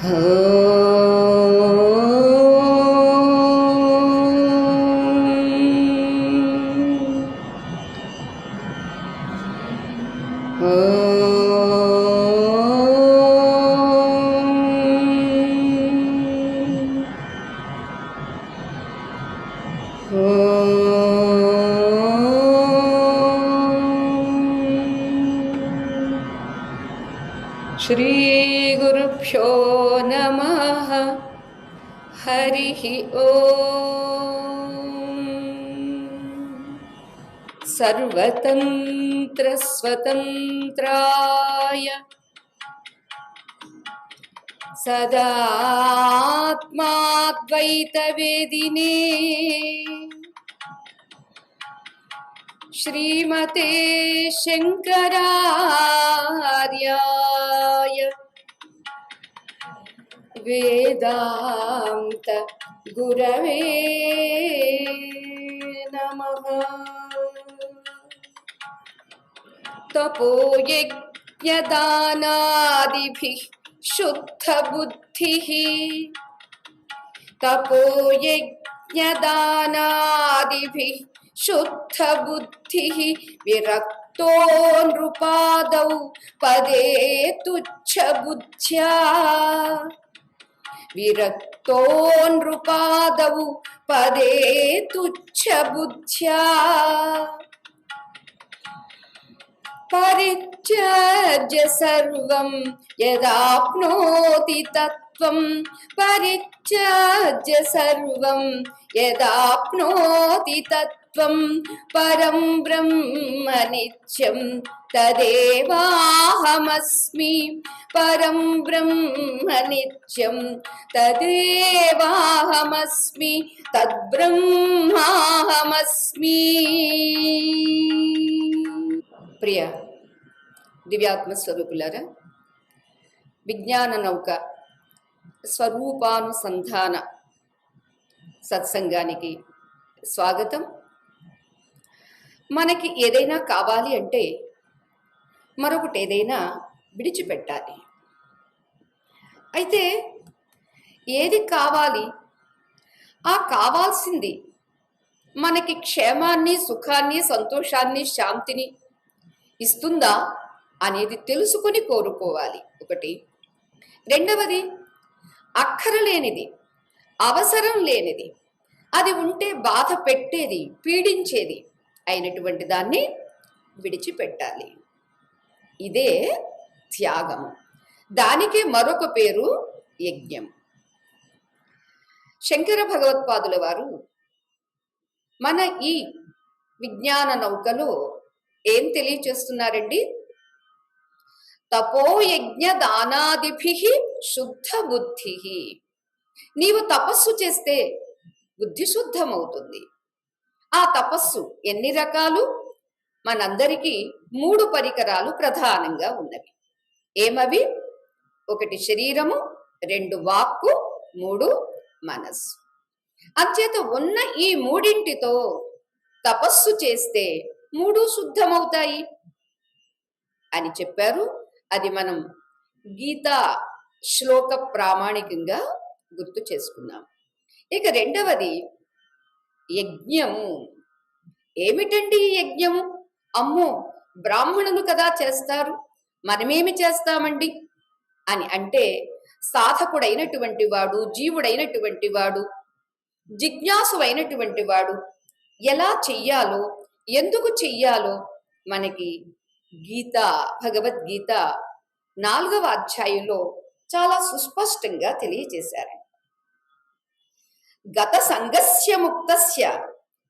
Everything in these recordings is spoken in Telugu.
श्री गुरुभ्यो नमः। हरिः ओम्। सर्वतन्त्र स्वतन्त्राय सदात्माद्वैतवेदिने श्रीमते शंकरार्याय वेदांत गुरवे नमः। तपोयज्ञदानादिभिः शुद्ध बुद्धिः तपोयज्ञदानादिभिः शुद्ध बुद्धिः विरक्तो नृपादौ पदे तुच्छ बुद्ध्या विरक्तो नृपादौ पदे तुच्छ बुद्ध्या परित्यज्य सर्वं यदाप्नोति तत्त्वं परित्यज्य सर्वं यदाप्नोति तत्त्वं परं ब्रह्म नित्यं तदेवाहमस्मि परं ब्रह्म नित्यं तदेवाहमस्मि तद्ब्रह्माहमस्मि। ప్రియ దివ్యాత్మ స్వరూపులారా, విజ్ఞాన నౌక స్వరూపానుసంధాన సత్సంగానికి స్వాగతం. మనకి ఏదైనా కావాలి అంటే మరొకటి ఏదైనా విడిచిపెట్టాలి. అయితే ఏది కావాలి, ఆ కావాల్సింది మనకి క్షేమాన్ని, సుఖాన్ని, సంతోషాన్ని, శాంతిని ఇస్తుందా అనేది తెలుసుకొని కోరుకోవాలి. ఒకటి. రెండవది, అక్కరలేనిది, అవసరం లేనిది, అది ఉంటే బాధ పెట్టేది, పీడించేది అయినటువంటి దాన్ని విడిచిపెట్టాలి. ఇదే త్యాగము. దానికే మరొక పేరు యజ్ఞం. శంకర భగవత్పాదుల వారు మన ఈ విజ్ఞాన నౌకలో ఏం తెలియచేస్తున్నారండి? తపోయజ్ఞ దానాదిభిః శుద్ధ బుద్ధి. నీవు తపస్సు చేస్తే బుద్ధి శుద్ధమవుతుంది. ఆ తపస్సు ఎన్ని రకాలు? మనందరికీ 3 పరికరాలు ప్రధానంగా ఉన్నవి. ఏమవి? 1 శరీరము, 2 వాక్కు, 3 మనస్సు. అంచేత ఉన్న ఈ 3ంటితో తపస్సు చేస్తే 3 శుద్ధమవుతాయి అని చెప్పారు. అది మనం గీతా శ్లోక ప్రామాణికంగా గుర్తు చేసుకున్నాం. ఇక రెండవది యజ్ఞము. ఏమిటండి ఈ యజ్ఞము? అమ్మో, బ్రాహ్మణులు కదా చేస్తారు, మనమేమి చేస్తామండి అని అంటే, సాధకుడైనటువంటి వాడు, జీవుడైనటువంటి వాడు, జిజ్ఞాసువైనటువంటి వాడు ఎలా చెయ్యాలో, ఎందుకు చెయ్యాలో మనకి గీత, భగవద్గీత 4వ అధ్యాయంలో చాలా సుస్పష్టంగా తెలియజేశారు. గత సంగస్య ముక్తస్య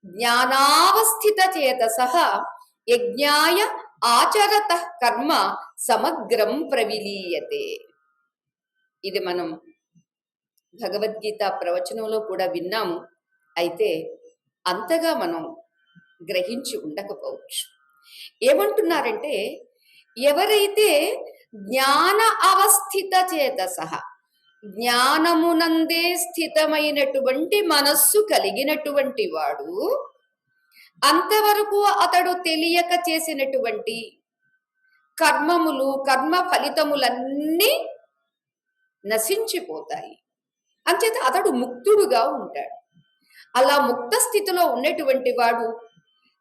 జ్ఞానావస్థిత చేతసః యజ్ఞాయ ఆచరతః కర్మ సమగ్రం ప్రవిలీయతే. ఇది మనం భగవద్గీత ప్రవచనంలో కూడా విన్నాము. అయితే అంతగా మనం గ్రహించి ఉండకపోవచ్చు. ఏమంటున్నారంటే, ఎవరైతే జ్ఞాన అవస్థిత చేతసః, జ్ఞానమునందే స్థితమైనటువంటి మనస్సు కలిగినటువంటి వాడు, అంతవరకు అతడు తెలియక చేసినటువంటి కర్మములు, కర్మ ఫలితములన్నీ నశించిపోతాయి. అంచేత అతడు ముక్తుడుగా ఉంటాడు. అలా ముక్త స్థితిలో ఉన్నటువంటి వాడు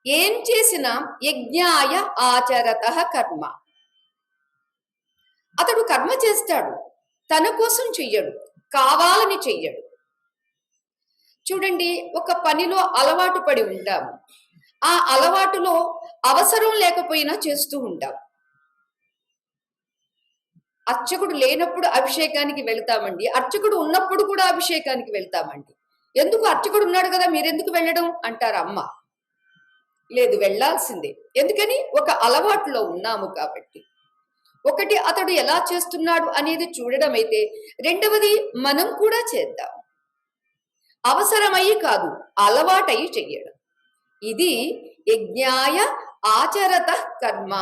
ఏం చేసినా యజ్ఞాయ ఆచరత కర్మ. అతడు కర్మ చేస్తాడు, తన కోసం చెయ్యడు, కావాలని చెయ్యడు. చూడండి, ఒక పనిలో అలవాటు పడి ఉంటాము, ఆ అలవాటులో అవసరం లేకపోయినా చేస్తూ ఉంటాం. అర్చకుడు లేనప్పుడు అభిషేకానికి వెళ్తామండి, అర్చకుడు ఉన్నప్పుడు కూడా అభిషేకానికి వెళ్తామండి. ఎందుకు? అర్చకుడు ఉన్నాడు కదా, మీరెందుకు వెళ్ళడం అంటారు అమ్మ. లేదు, వెళ్ళాల్సిందే. ఎందుకని? ఒక అలవాటులో ఉన్నాము కాబట్టి. ఒకటి అతడు ఎలా చేస్తున్నాడు అనేది చూడడం అయితే, రెండవది మనం కూడా చేద్దాం. అవసరమయ్యి కాదు, అలవాటయి చెయ్యడం. ఇది యజ్ఞాయ ఆచరత కర్మ.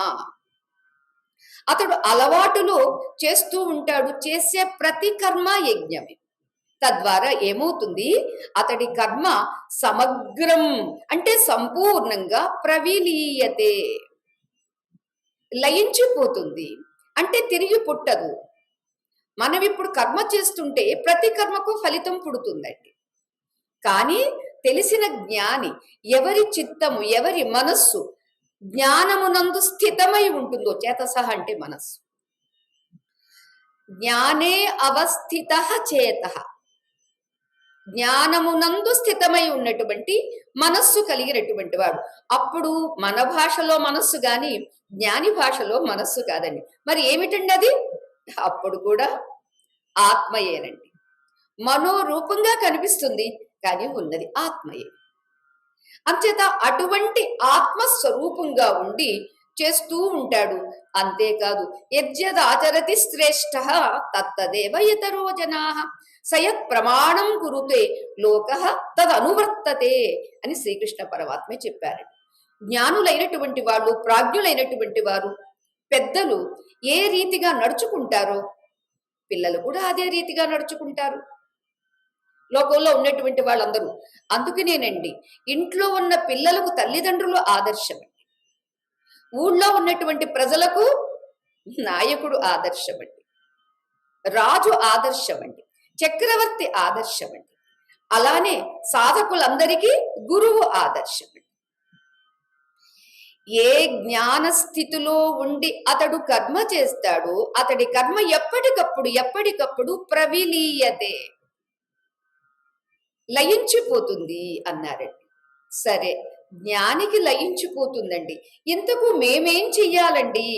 అతడు అలవాటులో చేస్తూ ఉంటాడు, చేసే ప్రతి కర్మ యజ్ఞమే. తద్వారా ఏమవుతుంది? అతడి కర్మ సమగ్రం అంటే సంపూర్ణంగా ప్రవిలీయతే, లయించిపోతుంది. అంటే తిరిగి పుట్టదు. మనం ఇప్పుడు కర్మ చేస్తుంటే ప్రతి కర్మకు ఫలితం పుడుతుందండి. కానీ తెలిసిన జ్ఞాని ఎవరి చిత్తము, ఎవరి మనస్సు జ్ఞానమునందు స్థితమై ఉంటుందో, చేతసహ అంటే మనస్సు, జ్ఞానే అవస్థిత చేత, జ్ఞానమునందు స్థితమై ఉన్నటువంటి మనస్సు కలిగినటువంటి వాడు. అప్పుడు మన భాషలో మనస్సు గాని జ్ఞాని భాషలో మనస్సు కాదండి. మరి ఏమిటండి అది? అప్పుడు కూడా ఆత్మయేనండి. మనోరూపంగా కనిపిస్తుంది, కానీ ఉన్నది ఆత్మయే. అంచేత అటువంటి ఆత్మస్వరూపంగా ఉండి చేస్తూ ఉంటాడు. అంతేకాదు, యజ్జదాచరతి శ్రేష్ఠ తత్తదేవ ఇతరో జనాః సయత్ ప్రమాణం కురుతే లోకః తదనువర్తతే అని శ్రీకృష్ణ పరమాత్మే చెప్పారు. జ్ఞానులైనటువంటి వాళ్ళు, ప్రాజ్ఞులైనటువంటి వారు, పెద్దలు ఏ రీతిగా నడుచుకుంటారో పిల్లలు కూడా అదే రీతిగా నడుచుకుంటారు. లోకంలో ఉన్నటువంటి వాళ్ళందరూ. అందుకనేనండి ఇంట్లో ఉన్న పిల్లలకు తల్లిదండ్రులు ఆదర్శమండి, ఊళ్ళో ఉన్నటువంటి ప్రజలకు నాయకుడు ఆదర్శమండి, రాజు ఆదర్శమండి, చక్రవర్తి ఆదర్శమండి. అలానే సాధకులందరికీ గురువు ఆదర్శమండి. ఏ జ్ఞాన స్థితిలో ఉండి అతడు కర్మ చేస్తాడో అతడి కర్మ ఎప్పటికప్పుడు ప్రవిలీయతే, లయించిపోతుంది అన్నారండి. సరే, జ్ఞానికి లయించిపోతుందండి, ఇంతకు మేమేం చెయ్యాలండి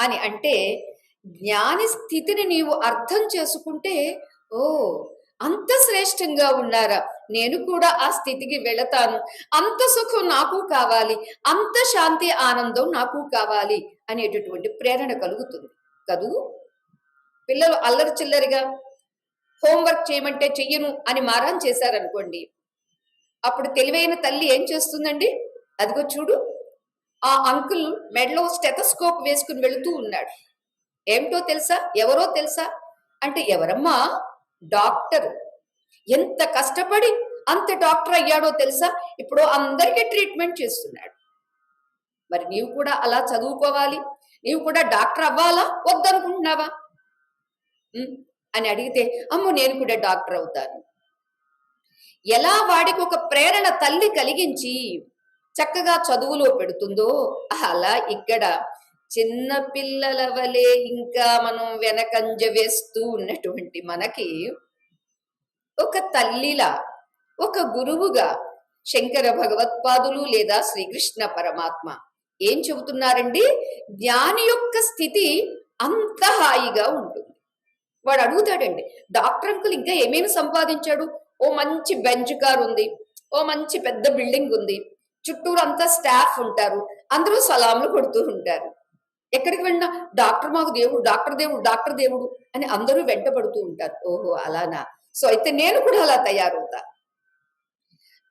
అని అంటే, జ్ఞాని స్థితిని నీవు అర్థం చేసుకుంటే, ఓ అంత శ్రేష్టంగా ఉన్నారా, నేను కూడా ఆ స్థితికి వెళతాను, అంత సుఖం నాకు కావాలి, అంత శాంతి ఆనందం నాకు కావాలి అనేటటువంటి ప్రేరణ కలుగుతుంది కదూ. పిల్లలు అల్లరి చిల్లరిగా హోంవర్క్ చేయమంటే చెయ్యను అని మారం చేశారనుకోండి, అప్పుడు తెలివైన తల్లి ఏం చేస్తుందండి? అదిగో చూడు, ఆ అంకుల్ మెడలో స్టెథోస్కోప్ వేసుకుని వెళుతూ ఉన్నాడు. ఏమిటో తెలుసా, ఎవరో తెలుసా అంటే, ఎవరమ్మా? డాక్టర్. ఎంత కష్టపడి అంత డాక్టర్ అయ్యాడో తెలుసా, ఇప్పుడు అందరికీ ట్రీట్మెంట్ చేస్తున్నాడు. మరి నీవు కూడా అలా చదువుకోవాలి, నీవు కూడా డాక్టర్ అవ్వాలా వద్దనుకుంటున్నావా అని అడిగితే, అమ్మో నేను కూడా డాక్టర్ అవుతాను. ఎలా వాడికి ఒక ప్రేరణ తల్లి కలిగించి చక్కగా చదువులో పెడుతుందో, అలా ఇక్కడ చిన్న పిల్లల వలె ఇంకా మనం వెనకంజ వేస్తూ ఉన్నటువంటి మనకి ఒక తల్లిలా, ఒక గురువుగా శంకర భగవత్పాదులు లేదా శ్రీకృష్ణ పరమాత్మ ఏం చెబుతున్నారండి? జ్ఞాని యొక్క స్థితి అంత హాయిగా ఉంటుంది. వాడు అడుగుతాడండి, డాక్టర్ అంకుల్ ఇంకా ఏమేమి సంపాదించాడు? ఓ మంచి బెంచ్ కార్ ఉంది, ఓ మంచి పెద్ద బిల్డింగ్ ఉంది, చుట్టూరు అంతా స్టాఫ్ ఉంటారు, అందరూ సలాంలు కొడుతూ ఉంటారు. ఎక్కడికి వెళ్ళినా డాక్టర్ మాకు దేవుడు, డాక్టర్ దేవుడు, డాక్టర్ దేవుడు అని అందరూ వెంటబడుతూ ఉంటారు. ఓహో అలానా, సో అయితే నేను కూడా అలా తయారవుతా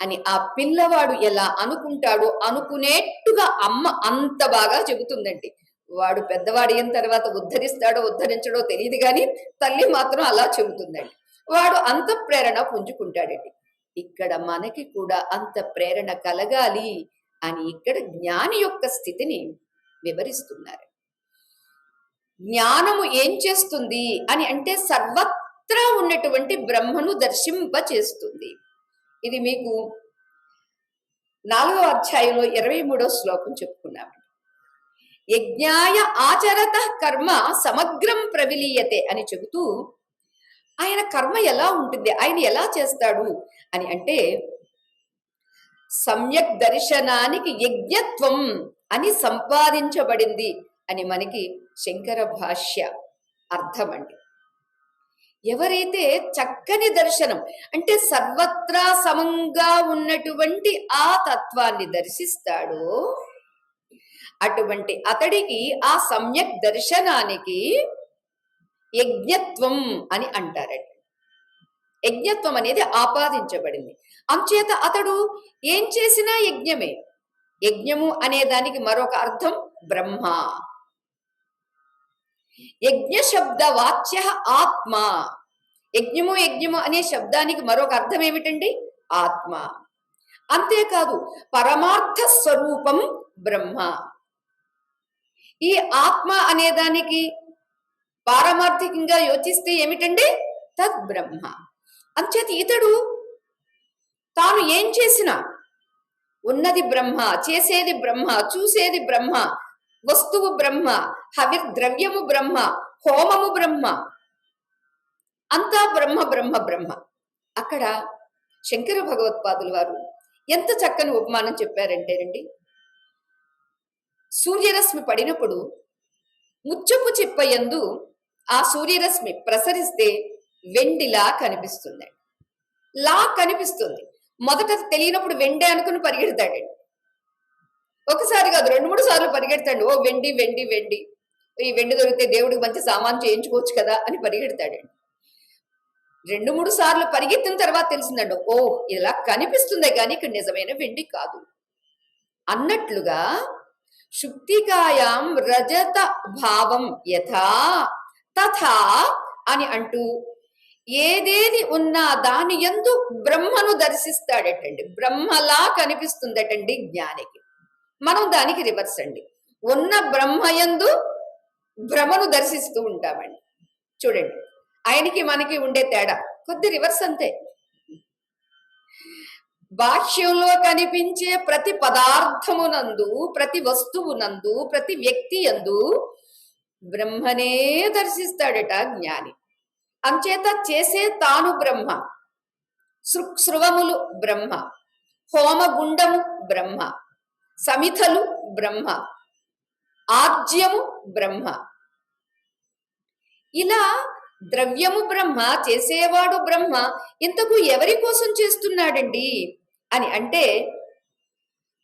అని ఆ పిల్లవాడు ఎలా అనుకుంటాడో అనుకునేట్టుగా అమ్మ అంత బాగా చెబుతుందండి. వాడు పెద్దవాడు అయిన తర్వాత ఉద్ధరిస్తాడో ఉద్ధరించడో తెలియదు, కానీ తల్లి మాత్రం అలా చెబుతుందండి. వాడు అంత ప్రేరణ పుంజుకుంటాడండి. ఇక్కడ మనకి కూడా అంత ప్రేరణ కలగాలి అని ఇక్కడ జ్ఞాని యొక్క స్థితిని వివరిస్తున్నారు. జ్ఞానము ఏం చేస్తుంది అని అంటే, సర్వత్రా ఉన్నటువంటి బ్రహ్మను దర్శింపచేస్తుంది. ఇది మీకు 4వ అధ్యాయంలో 23వ శ్లోకం చెప్పుకున్నామండి. యజ్ఞాయ ఆచరత కర్మ సమగ్రం ప్రవిలీయతే అని చెబుతూ ఆయన కర్మ ఎలా ఉంటుంది, ఆయన ఎలా చేస్తాడు అని అంటే, సమ్యక్ దర్శనానికి యజ్ఞత్వం అని సంపాదించబడింది అని మనకి శంకర భాష్య అర్థం అండి. ఎవరైతే చక్కని దర్శనం అంటే సర్వత్రా సమంగా ఉన్నటువంటి ఆ తత్వాన్ని దర్శిస్తాడో అటువంటి అతడికి ఆ సమ్యక్ దర్శనానికి యజ్ఞత్వం అని అంటారండి. యజ్ఞత్వం అనేది ఆపాదించబడింది. అంచేత అతడు ఏం చేసినా యజ్ఞమే. యజ్ఞము అనే దానికి మరొక అర్థం బ్రహ్మ. యజ్ఞ శబ్ద వాచ్య ఆత్మ. యజ్ఞము యజ్ఞము అనే శబ్దానికి మరొక అర్థం ఏమిటండి? ఆత్మ. అంతేకాదు పరమార్థ స్వరూపం బ్రహ్మ. ఈ ఆత్మ అనే దానికి పారమార్థికంగా యోచిస్తే ఏమిటండి? తద్ బ్రహ్మ. అంచేత ఇతడు తాను ఏం చేసినా ఉన్నది బ్రహ్మ, చేసేది బ్రహ్మ, చూసేది బ్రహ్మ, వస్తువు బ్రహ్మ, ద్రవ్యము బ్రహ్మ, హోమము బ్రహ్మ, అంతా బ్రహ్మ బ్రహ్మ బ్రహ్మ. అక్కడ శంకర భగవత్పాదుల వారు ఎంత చక్కని ఉపమానం చెప్పారంటేనండి, సూర్యరశ్మి పడినప్పుడు ముచ్చపు చిప్పయందు ఆ సూర్యరశ్మి ప్రసరిస్తే వెండిలా కనిపిస్తుంది. లా కనిపిస్తుంది. మొదట తెలియనప్పుడు వెండి అనుకుని పరిగెడతాడండి. ఒకసారి కాదు, 2-3 సార్లు పరిగెడతాడు. ఓ వెండి వెండి వెండి, ఈ వెండి దొరికితే దేవుడికి మంచి సామాన్ చేయించుకోవచ్చు కదా అని పరిగెడతాడండి. 2-3 సార్లు పరిగెత్తిన తర్వాత తెలిసిందండి, ఓ ఇలా కనిపిస్తుందే కానీ ఇక్కడ నిజమైన వెండి కాదు అన్నట్లుగా శుక్తికాయాం రజత భావం యథా తథా అని అంటూ ఏదేది ఉన్నా దాని యందు బ్రహ్మను దర్శిస్తాడటండి. బ్రహ్మలా కనిపిస్తుందటండి జ్ఞానికి. మనం దానికి రివర్స్ అండి. ఉన్న బ్రహ్మయందు భ్రమను దర్శిస్తూ ఉంటామండి. చూడండి, ఆయనకి మనకి ఉండే తేడా కొద్ది రివర్స్ అంతే. బాహ్యంలో కనిపించే ప్రతి పదార్థమునందు, ప్రతి వస్తువునందు, ప్రతి వ్యక్తి యందు బ్రహ్మనే దర్శిస్తాడట జ్ఞాని. అంచేత చేసే తాను బ్రహ్మ, శృవములు బ్రహ్మ, హోమగుండము బ్రహ్మ, సమిధలు బ్రహ్మ, ఆజ్యము బ్రహ్మ. ఇలా ద్రవ్యము బ్రహ్మ, చేసేవాడు బ్రహ్మ. ఇంతకు ఎవరి కోసం చేస్తున్నాడండి అని అంటే,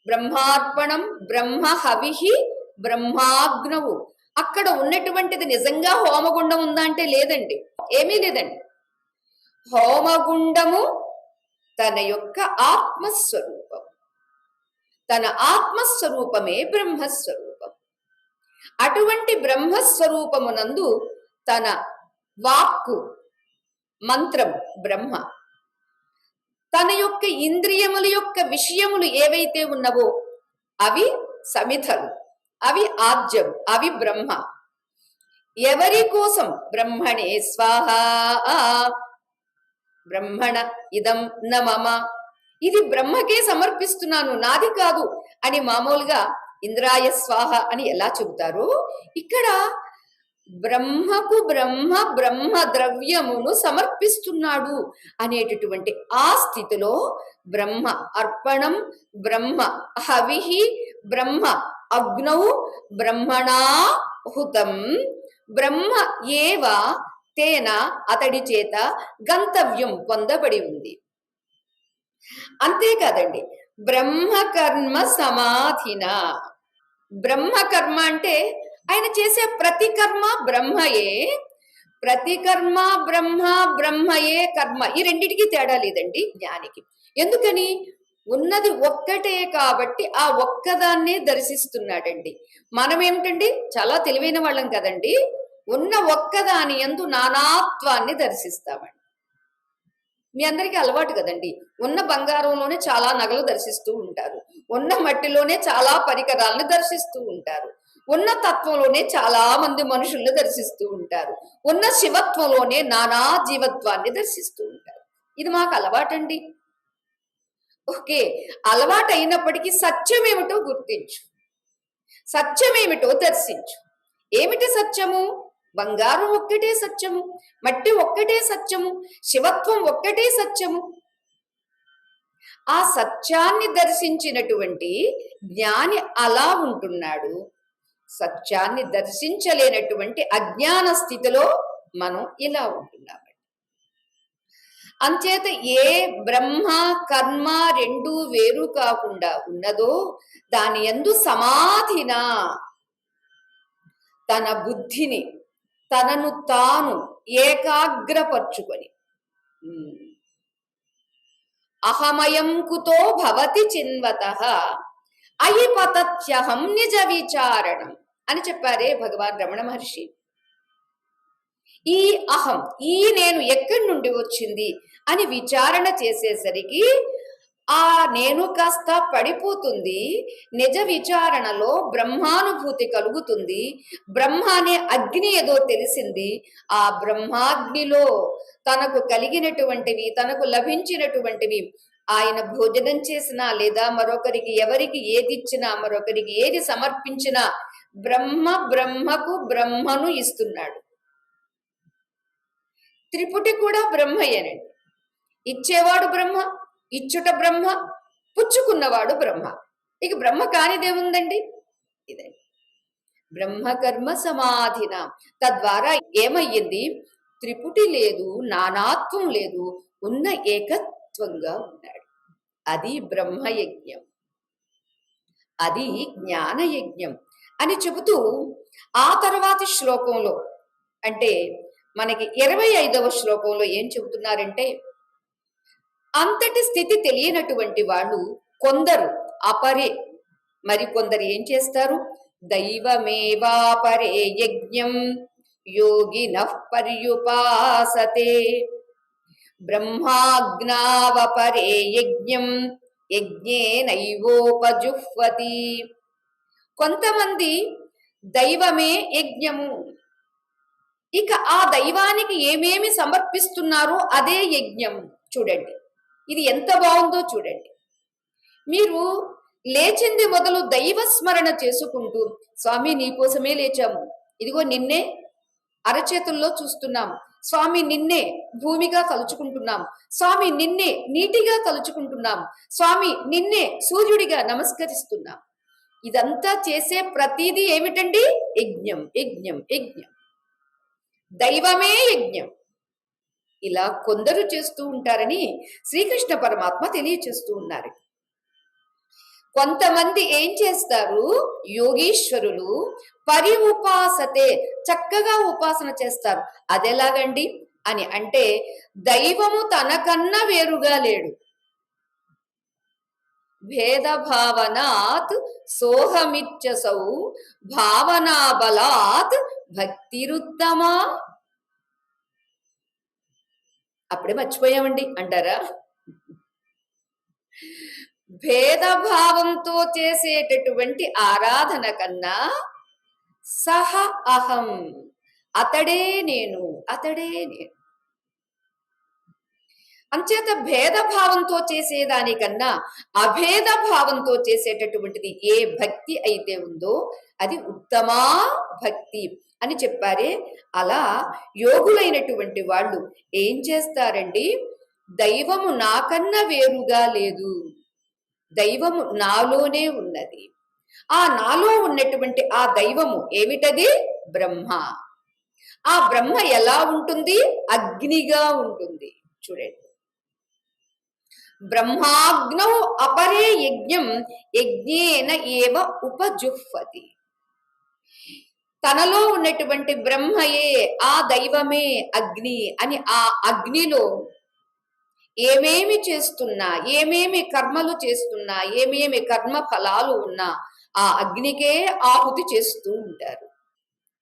బ్రహ్మార్పణం బ్రహ్మ హవిహి బ్రహ్మాగ్నవు. అక్కడ ఉన్నటువంటిది నిజంగా హోమగుండం ఉందా అంటే లేదండి, ఏమీ లేదండి. హోమగుండము తన యొక్క ఆత్మస్వరూపం. తన ఆత్మస్వరూపమే బ్రహ్మస్వరూపం. అటువంటి బ్రహ్మస్వరూపమునందు తన వాక్కు మంత్రం బ్రహ్మ, తన యొక్క ఇంద్రియముల యొక్క విషయములు ఏవైతే ఉన్నవో అవి సమిధలు, అవి ఆజ్యం, అవి బ్రహ్మ. ఎవరి కోసం? బ్రహ్మణే స్వాహ, బ్రహ్మణ ఇదం న మమ, ఇది బ్రహ్మకే సమర్పిస్తున్నాను, నాది కాదు అని మామూలుగా ఇంద్రాయ స్వాహ అని ఎలా చెబుతారో, ఇక్కడ బ్రహ్మకు బ్రహ్మ బ్రహ్మ ద్రవ్యమును సమర్పిస్తున్నాడు అనేటటువంటి ఆ స్థితిలో బ్రహ్మ అర్పణం బ్రహ్మ హవిహి బ్రహ్మ అగ్నౌ బ్రహ్మణాహుతం బ్రహ్మ ఏవ తేన అతడి చేత గంతవ్యం పొందబడి ఉంది. అంతేకాదండి, బ్రహ్మకర్మ సమాధిన. బ్రహ్మకర్మ అంటే ఆయన చేసే ప్రతి కర్మ బ్రహ్మయే. ప్రతి కర్మ బ్రహ్మ, బ్రహ్మయే కర్మ. ఈ రెండిటికి తేడా లేదండి జ్ఞానికి. ఎందుకని? ఉన్నది ఒక్కటే కాబట్టి ఆ ఒక్కదాన్నే దర్శిస్తున్నాడండి. మనం ఏమిటండి, చాలా తెలివైన వాళ్ళం కదండి. ఉన్న ఒక్కదాని యందు నానాత్వాన్ని దర్శిస్తామండి. మీ అందరికీ అలవాటు కదండి, ఉన్న బంగారంలోనే చాలా నగలు దర్శిస్తూ ఉంటారు, ఉన్న మట్టిలోనే చాలా పరికరాలను దర్శిస్తూ ఉంటారు, ఉన్న తత్వంలోనే చాలా మంది మనుషుల్ని దర్శిస్తూ ఉంటారు. ఉన్న శివత్వంలోనే నానా జీవత్వాన్ని దర్శిస్తూ ఉంటారు. ఇది మాకు అలవాటండి. ఓకే. అలవాటైనప్పటికీ సత్యమేమిటో గుర్తించు. సత్యమేమిటో దర్శించు. ఏమిటి సత్యము? బంగారం ఒక్కటే సత్యము, మట్టి ఒక్కటే సత్యము, శివత్వం ఒక్కటే సత్యము. ఆ సత్యాన్ని దర్శించినటువంటి జ్ఞాని అలా ఉంటున్నాడు. సత్యాన్ని దర్శించలేనటువంటి అజ్ఞాన స్థితిలో మనం ఇలా ఉంటున్నాం. అంచేత ఏ బ్రహ్మ కర్మ రెండు వేరు కాకుండా ఉన్నదో దాని యందు సమాధిన తన బుద్ధిని తనను తాను ఏకాగ్రపరుచుకొని అహమయం కుతో భవతి చిన్వతః అయి పతత్యహం నిజ విచారణం అని చెప్పారే భగవాన్ రమణ మహర్షి. ఈ అహం, ఈ నేను ఎక్కడి నుండి వచ్చింది అని విచారణ చేసేసరికి ఆ నేను కాస్త పడిపోతుంది. నిజ విచారణలో బ్రహ్మానుభూతి కలుగుతుంది. బ్రహ్మ అనే అగ్ని ఏదో తెలిసింది. ఆ బ్రహ్మాగ్నిలో తనకు కలిగినటువంటివి, తనకు లభించినటువంటివి, ఆయన భోజనం చేసినా లేదా మరొకరికి ఎవరికి ఏది ఇచ్చినా మరొకరికి ఏది సమర్పించినా బ్రహ్మకు బ్రహ్మను ఇస్తున్నాడు. త్రిపుటి కూడా బ్రహ్మయేనండి. ఇచ్చేవాడు బ్రహ్మ, ఇచ్చుట బ్రహ్మ, పుచ్చుకున్నవాడు బ్రహ్మ. ఇక బ్రహ్మ కానిదేముందండి? ఇదండి బ్రహ్మకర్మ సమాధిన. తద్వారా ఏమయ్యింది? త్రిపుటి లేదు, నానాత్వం లేదు, ఉన్న ఏకత్వంగా ఉన్నాడు. అది బ్రహ్మయజ్ఞం, అది జ్ఞానయజ్ఞం అని చెబుతూ ఆ తర్వాతి శ్లోకంలో అంటే మనకి 25వ శ్లోకంలో ఏం చెబుతున్నారంటే, అంతటి స్థితి తెలియనటువంటి వాళ్ళు కొందరు అపరే, మరి కొందరు ఏం చేస్తారు? దైవమేవాపరే యజ్ఞం యోగినః పర్యుపాసతే బ్రహ్మాజ్ఞావపరే యజ్ఞం యజ్ఞేనైవోపజుహ్వతి. కొంతమంది దైవమే యజ్ఞము, ఇక ఆ దైవానికి ఏమేమి సమర్పిస్తున్నారో అదే యజ్ఞం. చూడండి, ఇది ఎంత బాగుందో చూడండి. మీరు లేచింది మొదలు దైవ స్మరణ చేసుకుంటూ, స్వామి నీకోసమే లేచాము, ఇదిగో నిన్నే అరచేతుల్లో చూస్తున్నాం, స్వామి నిన్నే భూమిగా తలుచుకుంటున్నాం, స్వామి నిన్నే నీటిగా తలుచుకుంటున్నాం, స్వామి నిన్నే సూర్యుడిగా నమస్కరిస్తున్నాం. ఇదంతా చేసే ప్రతిదీ ఏమిటండి? యజ్ఞం, యజ్ఞం, యజ్ఞం. దైవమే యజ్ఞం. ఇలా కొందరు చేస్తూ ఉంటారని శ్రీకృష్ణ పరమాత్మ తెలియచేస్తూ ఉన్నారు. కొంతమంది ఏం చేస్తారు? యోగీశ్వరులు పరి ఉపాసతే, చక్కగా ఉపాసన చేస్తారు. అదెలాగండి అని అంటే, దైవము తనకన్నా వేరుగా లేడు. భేద భావనాత్ సోహమిచ్చసౌ భావనా బలాత్ భక్తిరుత్తమా. అప్పుడే మర్చిపోయామండి అంటారా? భేదభావంతో చేసేటటువంటి ఆరాధన కన్నా సహ అహం, అతడే నేను, అతడే నేను. అంచేత భేదభావంతో చేసేదానికన్నా అభేద భావంతో చేసేటటువంటిది ఏ భక్తి అయితే ఉందో అది ఉత్తమా భక్తి అని చెప్పారే. అలా యోగులైనటువంటి వాళ్ళు ఏం చేస్తారండి? దైవము నాకన్నా వేరుగా లేదు, దైవము నాలోనే ఉన్నది. ఆ నాలో ఉన్నటువంటి ఆ దైవము ఏమిటది? బ్రహ్మ. ఆ బ్రహ్మ ఎలా ఉంటుంది? అగ్నిగా ఉంటుంది. చూడండి, బ్రహ్మాగ్నౌ అపరే యజ్ఞం యజ్ఞేన ఏవ ఉపజుహ్వతి. తనలో ఉన్నటువంటి బ్రహ్మయే, ఆ దైవమే అగ్ని అని ఆ అగ్నిలో ఏమేమి చేస్తున్నా, ఏమేమి కర్మలు చేస్తున్నా, ఏమేమి కర్మ ఫలాలు ఉన్నా ఆ అగ్నికే ఆహుతి చేస్తూ ఉంటారు.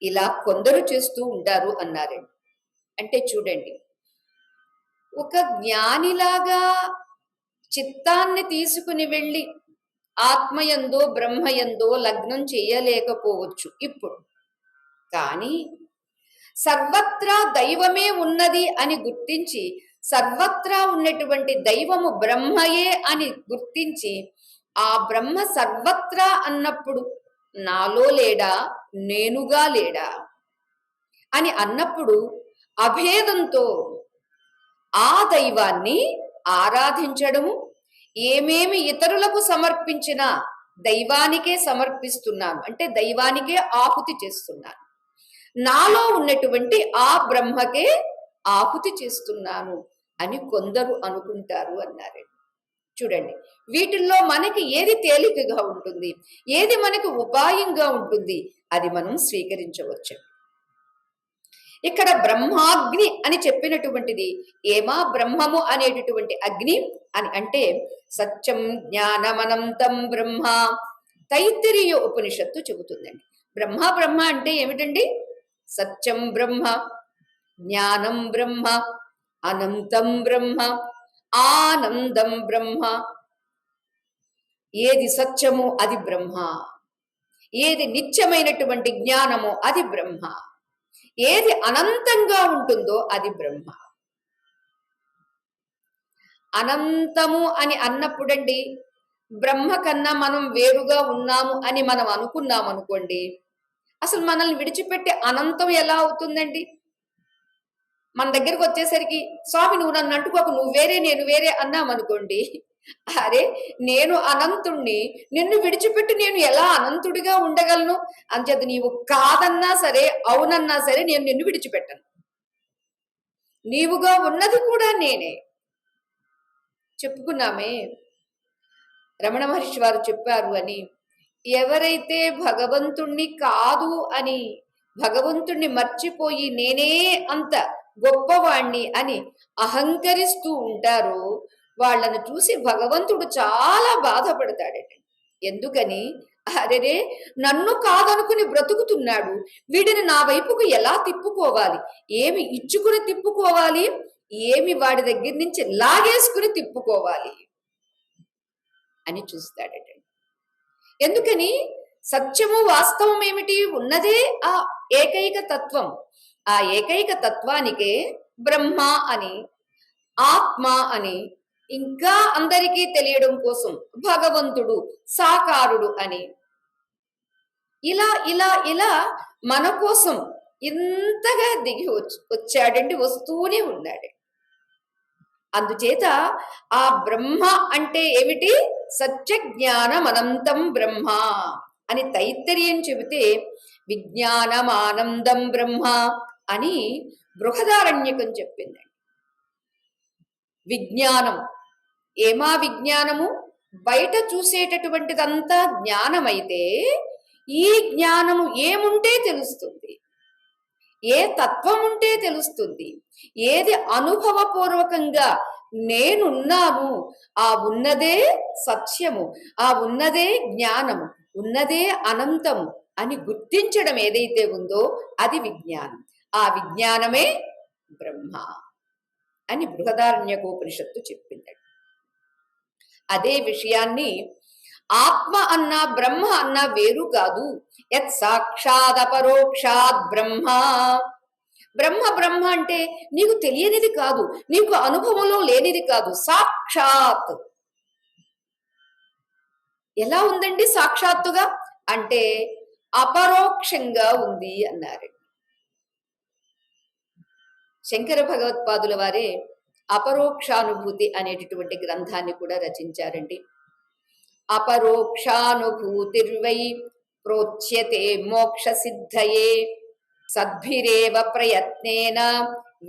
ఇలా కొందరు చేస్తూ ఉంటారు అన్నారండి. అంటే చూడండి, ఒక జ్ఞానిలాగా చిత్తాన్ని తీసుకుని వెళ్ళి ఆత్మయందో బ్రహ్మయందో లగ్నం చేయలేకపోవచ్చు ఇప్పుడు. కానీ సర్వత్రా దైవమే ఉన్నది అని గుర్తించి, సర్వత్రా ఉన్నటువంటి దైవము బ్రహ్మయే అని గుర్తించి, ఆ బ్రహ్మ సర్వత్రా అన్నప్పుడు నాలో లేడా, నేనుగా లేడా అని అన్నప్పుడు అభేదంతో ఆ దైవాన్ని ఆరాధించడము, ఏమేమి ఇతరులకు సమర్పించినా దైవానికే సమర్పిస్తున్నాను అంటే దైవానికే ఆహుతి చేస్తున్నాను, నాలో ఉన్నటువంటి ఆ బ్రహ్మకే ఆహుతి చేస్తున్నాను అని కొందరు అనుకుంటారు అన్నారు. చూడండి, వీటిల్లో మనకి ఏది తేలికగా ఉంటుంది, ఏది మనకి ఉపాయంగా ఉంటుంది, అది మనం స్వీకరించవచ్చు. ఇక్కడ బ్రహ్మాగ్ని అని చెప్పినటువంటిది ఏమా బ్రహ్మము అనేటటువంటి అగ్ని అని అంటే సత్యం జ్ఞానమనంతం బ్రహ్మ. తైత్తిరీయ ఉపనిషత్తు చెబుతుందండి. బ్రహ్మ బ్రహ్మ అంటే ఏమిటండి? సత్యం బ్రహ్మ, జ్ఞానం బ్రహ్మ, అనంతం బ్రహ్మ, ఆనందం బ్రహ్మ. ఏది సత్యమో అది బ్రహ్మ, ఏది నిత్యమైనటువంటి జ్ఞానమో అది బ్రహ్మ, ఏది అనంతంగా ఉంటుందో అది బ్రహ్మ. అనంతము అని అన్నప్పుడండి, బ్రహ్మ కన్నా మనం వేరుగా ఉన్నాము అని మనం అనుకున్నాం అనుకోండి, అసలు మనల్ని విడిచిపెట్టి అనంతం ఎలా అవుతుందండి? మన దగ్గరకు వచ్చేసరికి స్వామి నువ్వు నన్ను అంటుకోక, నువ్వు వేరే నేను వేరే అన్నామనుకోండి, అరే నేను అనంతుణ్ణి, నిన్ను విడిచిపెట్టి నేను ఎలా అనంతుడిగా ఉండగలను? అంచేత నీవు కాదన్నా సరే అవునన్నా సరే నేను నిన్ను విడిచిపెట్టను, నీవుగా ఉన్నది కూడా నేనే. చెప్పుకున్నామే, రమణ మహర్షి వారు చెప్పారు అని, ఎవరైతే భగవంతుణ్ణి కాదు అని భగవంతుణ్ణి మర్చిపోయి నేనే అంత గొప్పవాణ్ణి అని అహంకరిస్తూ ఉంటారో వాళ్ళను చూసి భగవంతుడు చాలా బాధపడతాడట. ఎందుకని? అరెరే నన్ను కాదనుకుని బ్రతుకుతున్నాడు, వీడిని నా వైపుకు ఎలా తిప్పుకోవాలి, ఏమి ఇచ్చుకుని తిప్పుకోవాలి, ఏమి వాడి దగ్గర నుంచి లాగేసుకుని తిప్పుకోవాలి అని చూస్తాడట. ఎందుకని? సత్యము వాస్తవం ఏమిటి? ఉన్నదే ఆ ఏకైక తత్వం. ఆ ఏకైక తత్వానికే బ్రహ్మ అని, ఆత్మ అని, ఇంకా అందరికీ తెలియడం కోసం భగవంతుడు, సాకారుడు అని, ఇలా ఇలా ఇలా మన కోసం ఇంతగా దిగి వచ్చాడండి, వస్తూనే ఉన్నాడు. అందుచేత ఆ బ్రహ్మ అంటే ఏమిటి? సత్య జ్ఞానం అనంతం బ్రహ్మ అని తైత్తరీయం చెబితే, విజ్ఞానమానందం బ్రహ్మ అని బృహదారణ్యకం చెప్పిందండి. విజ్ఞానం ఏమా విజ్ఞానము? బయట చూసేటటువంటిదంతా జ్ఞానమైతే ఈ జ్ఞానము ఏముంటే తెలుస్తుంది, ఏ తత్వం ఉంటే తెలుస్తుంది, ఏది అనుభవపూర్వకంగా నేనున్నాను, ఆ ఉన్నదే సత్యము, ఆ ఉన్నదే జ్ఞానము, ఉన్నదే అనంతము అని గుర్తించడం ఏదైతే ఉందో అది విజ్ఞానం. ఆ విజ్ఞానమే బ్రహ్మ అని బృహదారణ్యకోపనిషత్తు చెప్పింది. అదే విషయాన్ని ఆత్మ అన్నా బ్రహ్మ అన్నా వేరు కాదు. యత్ సాక్షాదపరోక్షాత్ బ్రహ్మ. బ్రహ్మ బ్రహ్మ అంటే నీకు తెలియనిది కాదు, నీకు అనుభవంలో లేనిది కాదు, సాక్షాత్. ఎలా ఉందండి సాక్షాత్తుగా? అంటే అపరోక్షంగా ఉంది అన్నారు. శంకర భగవత్పాదుల వారే అపరోక్షానుభూతి అనేటటువంటి గ్రంథాన్ని కూడా రచించారండి. అపరోక్షానుభూతిర్వై ప్రోచ్యతే మోక్ష సిద్ధయే సద్భిరేవ ప్రయత్నేన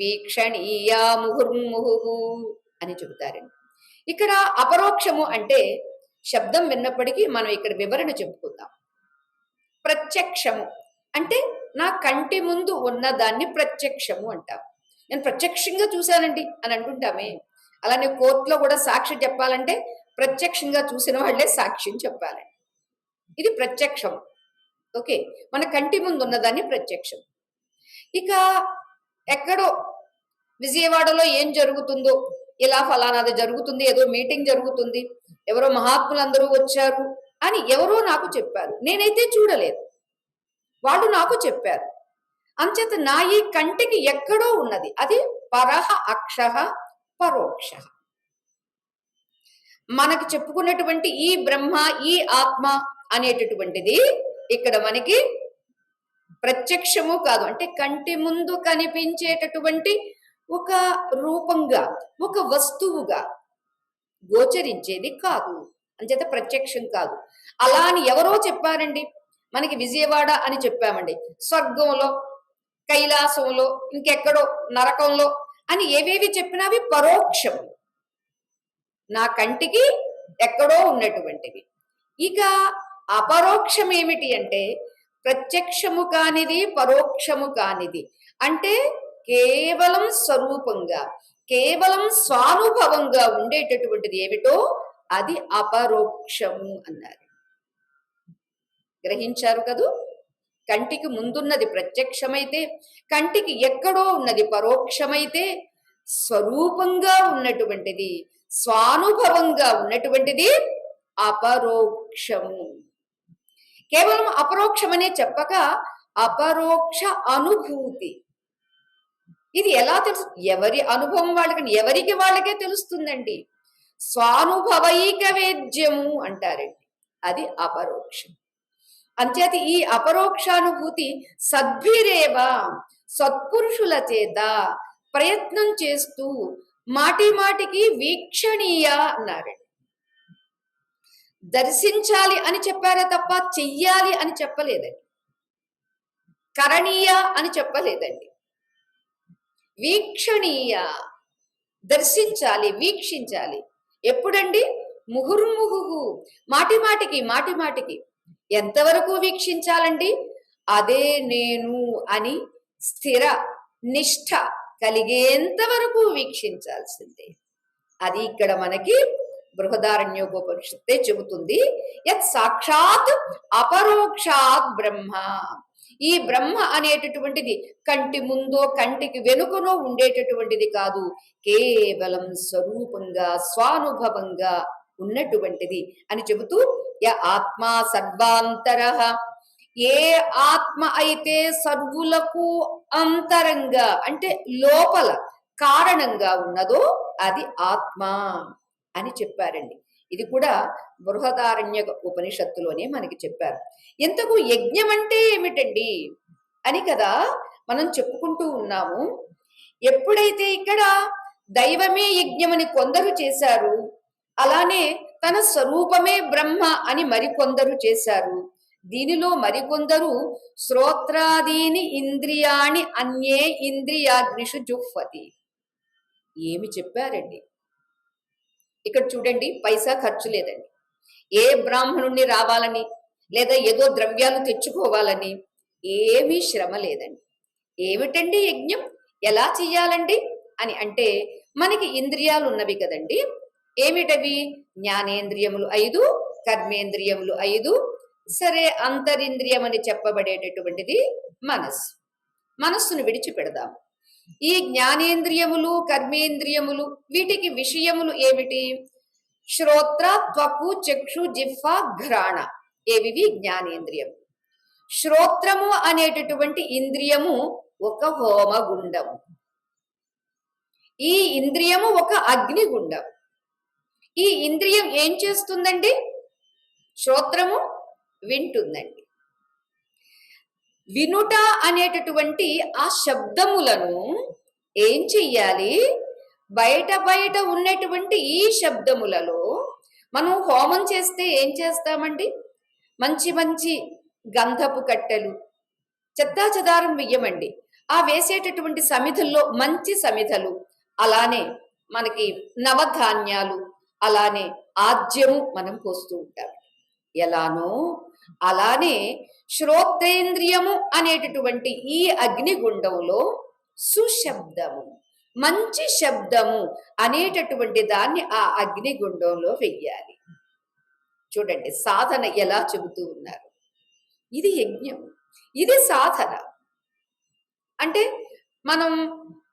వీక్షణీయా ముహుర్ముహు అని చెబుతారండి. ఇక్కడ అపరోక్షము అంటే శబ్దం విన్నప్పటికీ మనం ఇక్కడ వివరణ చెప్పుకుందాం. ప్రత్యక్షము అంటే నా కంటి ముందు ఉన్నదాన్ని ప్రత్యక్షము అంటాం. నేను ప్రత్యక్షంగా చూశానండి అని అంటుంటామే, అలానే కోర్టులో కూడా సాక్షి చెప్పాలంటే ప్రత్యక్షంగా చూసిన వాళ్ళే సాక్ష్యం చెప్పాలి. ఇది ప్రత్యక్షం. ఓకే, మన కంటి ముందు ఉన్నదాన్ని ప్రత్యక్షం. ఇక ఎక్కడో విజయవాడలో ఏం జరుగుతుందో, ఇలా ఫలానాది జరుగుతుంది, ఏదో మీటింగ్ జరుగుతుంది, ఎవరో మహాత్ములందరూ వచ్చారు అని ఎవరో నాకు చెప్పారు. నేనైతే చూడలేదు, వాళ్ళు నాకు చెప్పారు. అంచేత నా ఈ కంటికి ఎక్కడో ఉన్నది, అది పరహ అక్షః పరోక్ష. మనకు చెప్పుకున్నటువంటి ఈ బ్రహ్మ, ఈ ఆత్మ అనేటటువంటిది ఇక్కడ మనకి ప్రత్యక్షము కాదు, అంటే కంటి ముందు కనిపించేటటువంటి ఒక రూపంగా, ఒక వస్తువుగా గోచరించేది కాదు. అంచేత ప్రత్యక్షం కాదు. అలా అని ఎవరో చెప్పారండి. మనకి విజయవాడ అని చెప్పామండి, స్వర్గంలో, కైలాసంలో, ఇంకెక్కడో నరకంలో అని ఏవేవి చెప్పినా అవి పరోక్షము, నా కంటికి ఎక్కడో ఉన్నటువంటివి. ఇక అపరోక్షం ఏమిటి అంటే ప్రత్యక్షము కానిది, పరోక్షము కానిది, అంటే కేవలం స్వరూపంగా, కేవలం స్వానుభవంగా ఉండేటటువంటిది ఏమిటో అది అపరోక్షము అన్నారు. గ్రహించారు కదూ? కంటికి ముందున్నది ప్రత్యక్షమైతే, కంటికి ఎక్కడో ఉన్నది పరోక్షమైతే, స్వరూపంగా ఉన్నటువంటిది, స్వానుభవంగా ఉన్నటువంటిది అపరోక్షము. కేవలం అపరోక్షమనే చెప్పక అపరోక్ష అనుభూతి. ఇది ఎలా తెలుసు? ఎవరి అనుభవం వాళ్ళకి, ఎవరికి వాళ్ళకే తెలుస్తుందండి. స్వానుభవైక వేద్యము అంటారండి, అది అపరోక్షం. అంచేత ఈ అపరోక్షానుభూతి సద్భిరేవ, సత్పురుషుల చేత ప్రయత్నం చేస్తూ మాటి మాటికి వీక్షణీయ అన్నారండి. దర్శించాలి అని చెప్పారే తప్ప చెయ్యాలి అని చెప్పలేదండి, కరణీయ అని చెప్పలేదండి. వీక్షణీయ, దర్శించాలి, వీక్షించాలి. ఎప్పుడండి? ముహుర్ముహు, మాటి మాటికి, మాటి మాటికి. ఎంతవరకు వీక్షించాలండి? అదే నేను అని స్థిర నిష్ఠ కలిగేంత వరకు వీక్షించాల్సిందే. అది ఇక్కడ మనకి బృహదారణ్యోపనిషత్తే చెబుతుంది. యత్ సాక్షాత్ అపరోక్షాత్ బ్రహ్మ. ఈ బ్రహ్మ అనేటటువంటిది కంటి ముందో కంటికి వెనుకనో ఉండేటటువంటిది కాదు, కేవలం స్వరూపంగా, స్వానుభవంగా ఉన్నటువంటిది అని చెబుతూ, య ఆత్మ సర్వాంతరః, ఏ ఆత్మ అయితే సర్వులకు అంతరంగా, అంటే లోపల కారణంగా ఉన్నదో అది ఆత్మ అని చెప్పారండి. ఇది కూడా బృహదారణ్యక ఉపనిషత్తులోనే మనకి చెప్పారు. ఎంతకు యజ్ఞం అంటే ఏమిటండి అని కదా మనం చెప్పుకుంటూ ఉన్నాము. ఎప్పుడైతే ఇక్కడ దైవమే యజ్ఞమని కొందరు చేశారు, అలానే తన స్వరూపమే బ్రహ్మ అని మరికొందరు చేశారు. దీనిలో మరికొందరు శ్రోత్రాదీని ఇంద్రియాణి అన్యే ఇంద్రియాగ్నిషు జుహ్వతి. ఏమి చెప్పారండి ఇక్కడ చూడండి. పైసా ఖర్చు లేదండి. ఏ బ్రాహ్మణుణ్ణి రావాలని లేదా ఏదో ద్రవ్యాలు తెచ్చుకోవాలని ఏమీ శ్రమ లేదండి. ఏమిటండి యజ్ఞం, ఎలా చెయ్యాలండి అని అంటే మనకి ఇంద్రియాలు ఉన్నవి కదండి. ఏమిటవి? జ్ఞానేంద్రియములు 5, కర్మేంద్రియములు 5, సరే అంతరింద్రియం అని చెప్పబడేటటువంటిది మనస్సు. మనస్సును విడిచిపెడదాం. ఈ జ్ఞానేంద్రియములు, కర్మేంద్రియములు, వీటికి విషయములు ఏమిటి? శ్రోత్ర, త్వకు, చక్షు, జిహ్వ, ఘ్రాణ. ఏవివి? జ్ఞానేంద్రియము. శ్రోత్రము అనేటటువంటి ఇంద్రియము ఒక హోమగుండము, ఈ ఇంద్రియము ఒక అగ్నిగుండం. ఈ ఇంద్రియం ఏం చేస్తుందండి? శ్రోత్రము వింటుందండి. వినుట అనేటటువంటి ఆ శబ్దములను ఏం చెయ్యాలి? బయట బయట ఉన్నటువంటి ఈ శబ్దములలో మనం హోమం చేస్తే ఏం చేస్తామండి? మంచి మంచి గంధపు కట్టెలు, చెత్తా చెదారం వెయ్యమండి. ఆ వేసేటటువంటి సమిధుల్లో మంచి సమిధలు, అలానే మనకి నవధాన్యాలు, అలానే ఆజ్యము మనం పోస్తూ ఉంటాం. ఎలానో అలానే శ్రోత్రేంద్రియము అనేటటువంటి ఈ అగ్నిగుండంలో సుశబ్దము, మంచి శబ్దము అనేటటువంటి దాన్ని ఆ అగ్నిగుండంలో వెయ్యాలి. చూడండి సాధన ఎలా చెబుతూ ఉన్నారు. ఇది యజ్ఞం, ఇది సాధన. అంటే మనం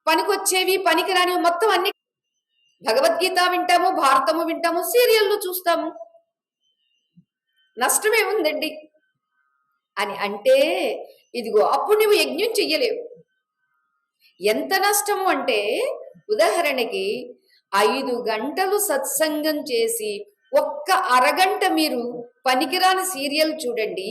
పనికొచ్చేవి పనికిరానివి మొత్తం అన్ని, భగవద్గీత వింటాము, భారతము వింటాము, సీరియల్లు చూస్తాము. నష్టమే ఉందండి అని అంటే, ఇదిగో అప్పుడు నువ్వు యజ్ఞం చెయ్యలేవు. ఎంత నష్టము అంటే, ఉదాహరణకి 5 గంటలు సత్సంగం చేసి ఒక్క అరగంట మీరు పనికిరాని సీరియల్ చూడండి.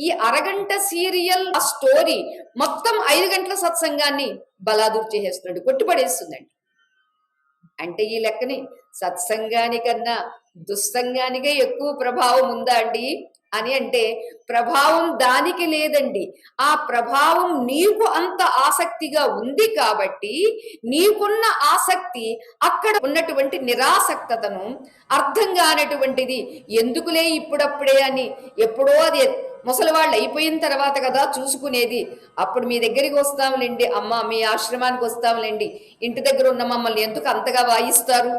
ఈ అరగంట సీరియల్ ఆ స్టోరీ మొత్తం 5 గంటల సత్సంగాన్ని బలాదూర్ చేసేస్తున్నాడు, కొట్టిపడేస్తుందండి. అంటే ఈ లెక్కని సత్సంగానికన్నా దుస్సంగానికే ఎక్కువ ప్రభావం ఉందా అండి అని అంటే, ప్రభావం దానికి లేదండి. ఆ ప్రభావం నీకు అంత ఆసక్తిగా ఉంది కాబట్టి, నీకున్న ఆసక్తి అక్కడ ఉన్నటువంటి నిరాసక్తతను, అర్థం కానటువంటిది ఎందుకులే ఇప్పుడప్పుడే అని, ఎప్పుడో అది ముసలివాళ్ళు అయిపోయిన తర్వాత కదా చూసుకునేది, అప్పుడు మీ దగ్గరికి వస్తాంలేండి అమ్మ, మీ ఆశ్రమానికి వస్తాంలేండి, ఇంటి దగ్గర ఉన్న మమ్మల్ని ఎందుకు అంతగా వాయిస్తారు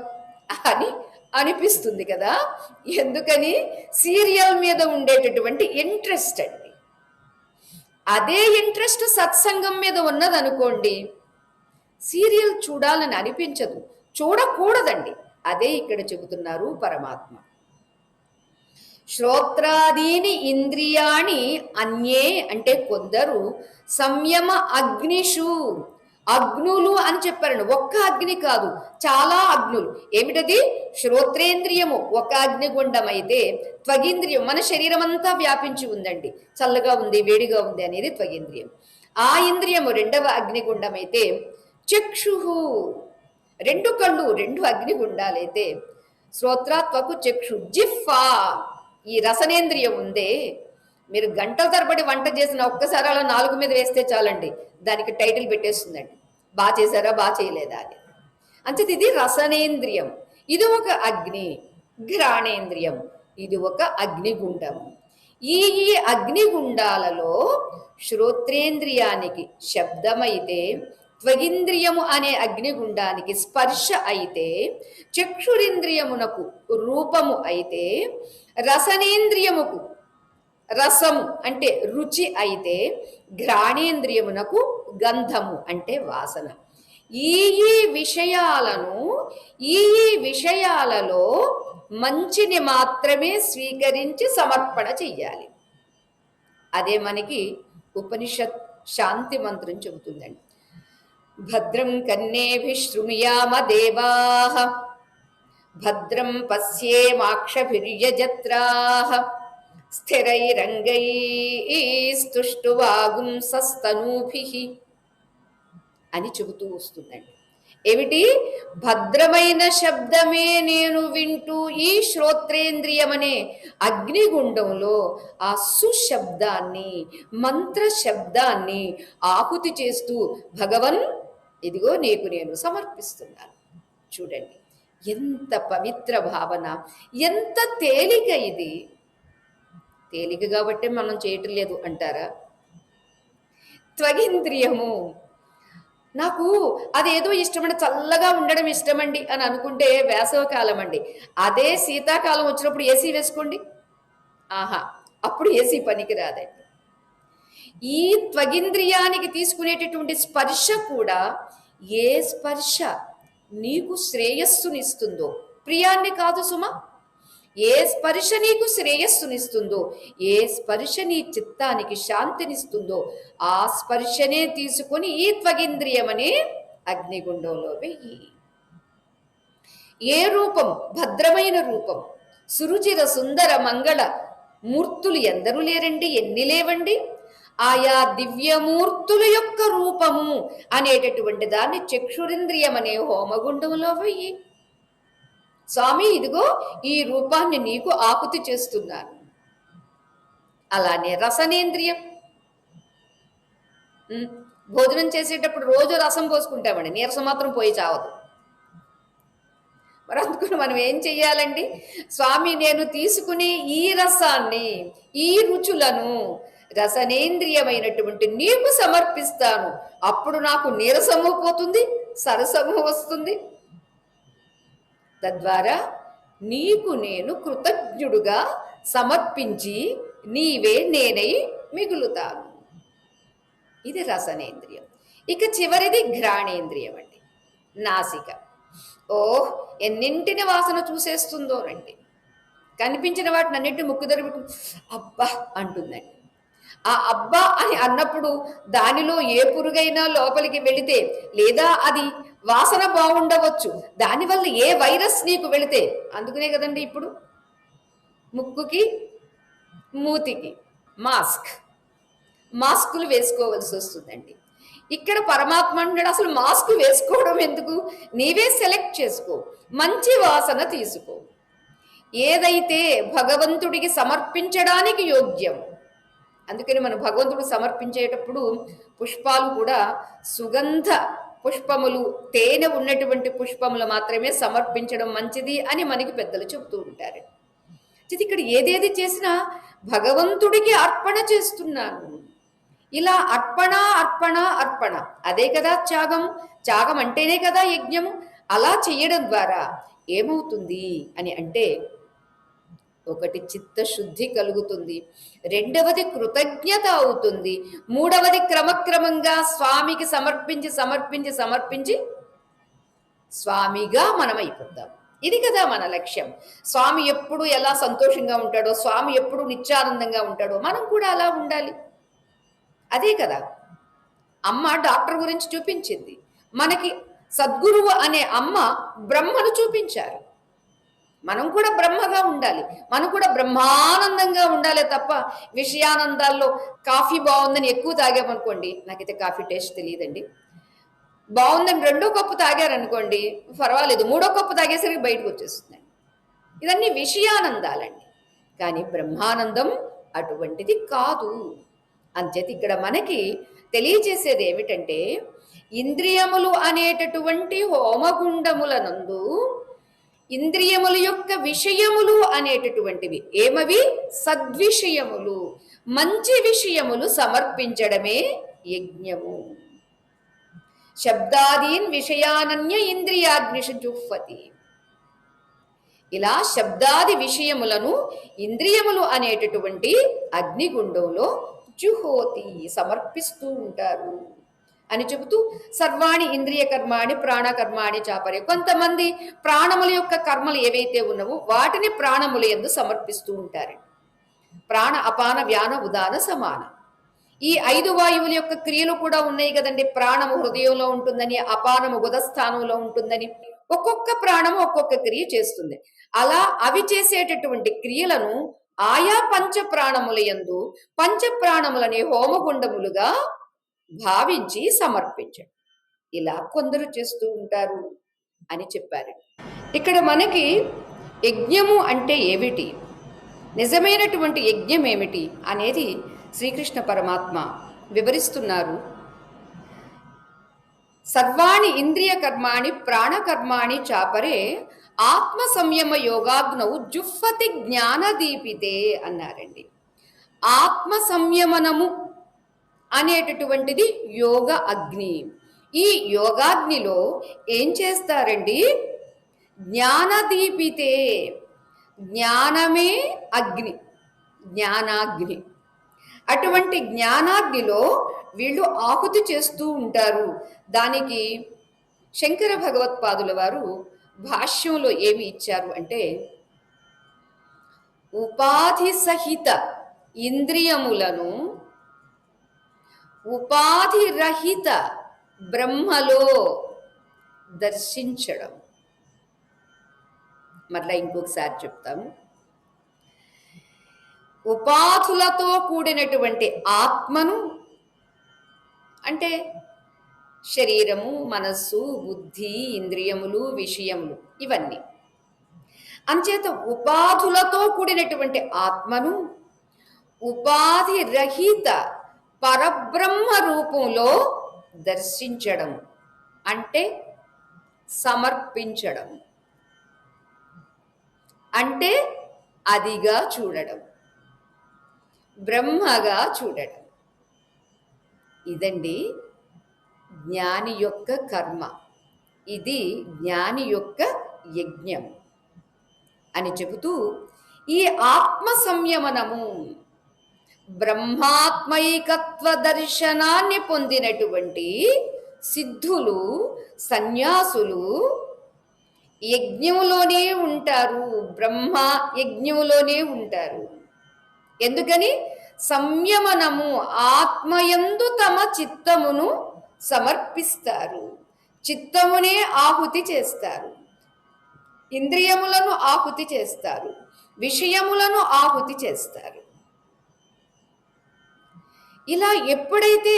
అని అనిపిస్తుంది కదా. ఎందుకని? సీరియల్ మీద ఉండేటటువంటి ఇంట్రెస్ట్ అండి. అదే ఇంట్రెస్ట్ సత్సంగం మీద ఉన్నదనుకోండి, సీరియల్ చూడాలని అనిపించదు, చూడకూడదండి. అదే ఇక్కడ చెబుతున్నారు పరమాత్మ. శ్రోత్రాదీని ఇంద్రియాణి అన్యే అంటే కొందరు సంయమ అగ్నిషు, అగ్నులు అని చెప్పారండి. ఒక్క అగ్ని కాదు, చాలా అగ్నులు. ఏమిటది? శ్రోత్రేంద్రియము ఒక అగ్నిగుండం అయితే, త్వగింద్రియం మన శరీరం అంతా వ్యాపించి ఉందండి, చల్లగా ఉంది వేడిగా ఉంది అనేది త్వగింద్రియం. ఆ ఇంద్రియము రెండవ అగ్నిగుండం అయితే, చక్షుహు రెండు కళ్ళు, రెండు అగ్నిగుండాలైతే, శ్రోత్రాత్వకు చక్షు, జిఫ్ఫా ఈ రసనేంద్రియం ఉందే, మీరు గంటల తరబడి వంట చేసిన ఒక్కసారి అలా నాలుగు మీద వేస్తే చాలండి, దానికి టైటిల్ పెట్టేస్తుందండి, బాగా చేశారా బాగా చేయలేదా అని. అంచేది ఇది రసనేంద్రియం, ఇది ఒక అగ్ని. ఘ్రాణేంద్రియం, ఇది ఒక అగ్నిగుండం. ఈ ఈ అగ్నిగుండాలలో శ్రోత్రేంద్రియానికి శబ్దమైతే, త్వగింద్రియము అనే అగ్నిగుండానికి స్పర్శ అయితే, చక్షురింద్రియమునకు రూపము అయితే, రసనేంద్రియముకు రసము అంటే రుచి అయితే, ఘ్రాణేంద్రియమునకు గంధము అంటే వాసన. ఈ ఈ విషయాలను, ఈ ఈ విషయాలలో మంచిని మాత్రమే స్వీకరించి సమర్పణ చెయ్యాలి. అదే మనకి ఉపనిషత్ శాంతి మంత్రం చెబుతుందండి. భద్రం కన్నేభిః శృణుయామ దేవాః, భద్రం పశ్యేమాక్షభిర్యజత్రాః, స్థిరైరంగైస్తుష్టువాగుంసస్తనూభిః అని చెబుతూ వస్తుందండి. ఏమిటి? భద్రమైన శబ్దమే నేను వింటూ ఈ శ్రోత్రేంద్రియమనే అగ్నిగుండంలో ఆ సుశబ్దాన్ని, మంత్ర శబ్దాన్ని ఆహుతి చేస్తూ, భగవన్ ఇదిగో నీకు నేను సమర్పిస్తున్నాను. చూడండి ఎంత పవిత్ర భావన, ఎంత తేలిక ఇది. తేలిక కాబట్టి మనం చేయటం లేదు అంటారా? త్వగింద్రియము, నాకు అదేదో ఇష్టమండి, చల్లగా ఉండడం ఇష్టమండి అని అనుకుంటే వేసవకాలం అండి. అదే శీతాకాలం వచ్చినప్పుడు ఏసీ వేసుకోండి, ఆహా, అప్పుడు ఏసీ పనికి రాదండి. ఈ త్వగింద్రియానికి తీసుకునేటటువంటి స్పర్శ కూడా, ఏ స్పర్శ నీకు శ్రేయస్సునిస్తుందో, ప్రియాన్ని కాదు సుమా, ఏ స్పర్శ నీకు శ్రేయస్సునిస్తుందో, ఏ స్పర్శ నీ చిత్తానికి శాంతినిస్తుందో, ఆ స్పర్శనే తీసుకొని ఈ త్వగింద్రియమనే అగ్నిగుండంలో వెయ్యి. ఏ రూపం? భద్రమైన రూపం. సురుచిర సుందర మంగళ మూర్తులు ఎందరూ లేరండి, ఎన్ని లేవండి. ఆయా దివ్యమూర్తుల యొక్క రూపము అనేటటువంటి దాన్ని చక్షురింద్రియం అనే హోమగుండంలో వెయ్యి. స్వామి ఇదిగో ఈ రూపాన్ని నీకు ఆకుతి చేస్తున్నాను. అలానే రసనేంద్రియం, భోజనం చేసేటప్పుడు రోజు రసం పోసుకుంటామండి, నీరసం మాత్రం పోయి చావదు. మరి అందుకని మనం ఏం చెయ్యాలండి? స్వామి నేను తీసుకునే ఈ రసాన్ని, ఈ రుచులను రసనేంద్రియమైనటువంటి నీకు సమర్పిస్తాను. అప్పుడు నాకు నీరసము పోతుంది, సరసము వస్తుంది. తద్వారా నీకు నేను కృతజ్ఞుడుగా సమర్పించి నీవే నేనై మిగులుతాను. ఇది రసనేంద్రియం. ఇక చివరిది ఘ్రాణేంద్రియం అండి, నాసిక. ఓహ్, ఎన్నింటిని వాసన చూసేస్తుందోనండి. కనిపించిన వాటిని అన్నింటినీ ముక్కు దగ్గర పెట్టుకుని అబ్బా అంటుందండి. ఆ అబ్బా అని అన్నప్పుడు దానిలో ఏ పురుగైనా లోపలికి వెళితే, లేదా అది వాసన బాగుండవచ్చు, దానివల్ల ఏ వైరస్ నీకు వెళితే, అందుకనే కదండి ఇప్పుడు ముక్కుకి మూతికి మాస్కులు వేసుకోవలసి వస్తుందండి. ఇక్కడ పరమాత్మ అంటాడు అసలు మాస్క్ వేసుకోవడం ఎందుకు, నీవే సెలెక్ట్ చేసుకో, మంచి వాసన తీసుకో, ఏదైతే భగవంతుడికి సమర్పించడానికి యోగ్యం. అందుకని మనం భగవంతుడు సమర్పించేటప్పుడు పుష్పాలు కూడా సుగంధ పుష్పములు, తేనె ఉన్నటువంటి పుష్పములు మాత్రమే సమర్పించడం మంచిది అని మనకి పెద్దలు చెబుతూ ఉంటారు. ఇక్కడ ఏదేది చేసినా భగవంతుడికి అర్పణ చేస్తున్నాను, ఇలా అర్పణ అర్పణ అర్పణ, అదే కదా త్యాగం అంటేనే కదా యజ్ఞము. అలా చేయడం ద్వారా ఏమవుతుంది అని అంటే, ఒకటి చిత్తశుద్ధి కలుగుతుంది, రెండవది కృతజ్ఞత అవుతుంది, మూడవది క్రమక్రమంగా స్వామికి సమర్పించి సమర్పించి సమర్పించి స్వామిగా మనం అయిపోతాం. ఇది కదా మన లక్ష్యం. స్వామి ఎప్పుడు ఎలా సంతోషంగా ఉంటాడో, స్వామి ఎప్పుడు నిత్యానందంగా ఉంటాడో మనం కూడా అలా ఉండాలి. అదే కదా అమ్మ డాక్టర్ గురించి చూపించింది, మనకి సద్గురువు అనే అమ్మ బ్రహ్మను చూపించారు. మనం కూడా బ్రహ్మగా ఉండాలి, మనం కూడా బ్రహ్మానందంగా ఉండాలి తప్ప విషయానందాల్లో కాఫీ బాగుందని ఎక్కువ తాగామనుకోండి, నాకైతే కాఫీ టేస్ట్ తెలియదండి, బాగుందని 2వ కప్పు తాగారనుకోండి పర్వాలేదు, 3వ కప్పు తాగేసరికి బయటకు వచ్చేస్తుందండి. ఇదన్నీ విషయానందాలండి. కానీ బ్రహ్మానందం అటువంటిది కాదు. అంచేత ఇక్కడ మనకి తెలియజేసేది ఏమిటంటే, ఇంద్రియములు అనేటటువంటి హోమగుండముల నందు ఇంద్రియముల యొక్క విషయములు అనేటటువంటివి ఏమవి? సద్విషయములు, మంచి విషయములు సమర్పించడమే యజ్ఞము. శబ్దాదీన్ విషయానన్య ఇంద్రియాగ్నిషు జుహ్వతి. ఇలా శబ్దాది విషయములను ఇంద్రియములు అనేటటువంటి అగ్నిగుండంలో జుహోతి సమర్పిస్తూ ఉంటారు అని చెబుతూ, సర్వాణి ఇంద్రియ కర్మాణి ప్రాణకర్మాణి చాపరే. కొంతమంది ప్రాణముల యొక్క కర్మలు ఏవైతే ఉన్నావో వాటిని ప్రాణముల యందు సమర్పిస్తూ ఉంటారు. ప్రాణ అపాన వ్యాన ఉదాన సమాన, ఈ 5 వాయువుల యొక్క క్రియలు కూడా ఉన్నాయి కదండి. ప్రాణము హృదయంలో ఉంటుందని, అపానము గుదస్థానంలో ఉంటుందని, ఒక్కొక్క ప్రాణము ఒక్కొక్క క్రియ చేస్తుంది. అలా అవి చేసేటటువంటి క్రియలను ఆయా పంచప్రాణముల యందు పంచప్రాణములని హోమగుండములుగా భావించి సమర్పించండి. ఇలా కొందరు చేస్తూ ఉంటారు అని చెప్పారు. ఇక్కడ మనకి యజ్ఞము అంటే ఏమిటి, నిజమైనటువంటి యజ్ఞం ఏమిటి అనేది శ్రీకృష్ణ పరమాత్మ వివరిస్తున్నారు. సర్వాణి ఇంద్రియ కర్మాణి ప్రాణకర్మాణి చాపరే ఆత్మ సంయమ యోగాగ్నౌ జుహ్వతి జ్ఞానదీపితే అన్నారండి. ఆత్మ సంయమనము అనేటటువంటిది యోగ అగ్ని. ఈ యోగాగ్నిలో ఏం చేస్తారండి? జ్ఞానదీపితే, జ్ఞానమే అగ్ని, జ్ఞానాగ్ని. అటువంటి జ్ఞానాగ్నిలో వీళ్ళు ఆహుతి చేస్తూ ఉంటారు. దానికి శంకర భగవత్పాదుల వారు భాష్యంలో ఏమి ఇచ్చారు అంటే, ఉపాధి సహిత ఇంద్రియములను ఉపాధి రహిత బ్రహ్మలో దర్శించడం. మరలా ఇంకొకసారి చెప్తాము. ఉపాధులతో కూడినటువంటి ఆత్మను, అంటే శరీరము, మనస్సు, బుద్ధి, ఇంద్రియములు, విషయములు, ఇవన్నీ అంచేత ఉపాధులతో కూడినటువంటి ఆత్మను ఉపాధి రహిత పరబ్రహ్మ రూపంలో దర్శించడం అంటే సమర్పించడం, అంటే అదిగా చూడడం, బ్రహ్మగా చూడడం. ఇదండి జ్ఞాని యొక్క కర్మ, ఇది జ్ఞాని యొక్క యజ్ఞం అని చెబుతూ, ఈ ఆత్మ సంయమనము బ్రహ్మాత్మైకత్వ దర్శనాన్ని పొందినటువంటి సిద్ధులు, సన్యాసులు యజ్ఞములోనే ఉంటారు. బ్రహ్మ యజ్ఞములోనే ఉంటారు. ఎందుకని? సంయమనము, ఆత్మయందు తమ చిత్తమును సమర్పిస్తారు. చిత్తమునే ఆహుతి చేస్తారు, ఇంద్రియములను ఆహుతి చేస్తారు, విషయములను ఆహుతి చేస్తారు. ఇలా ఎప్పుడైతే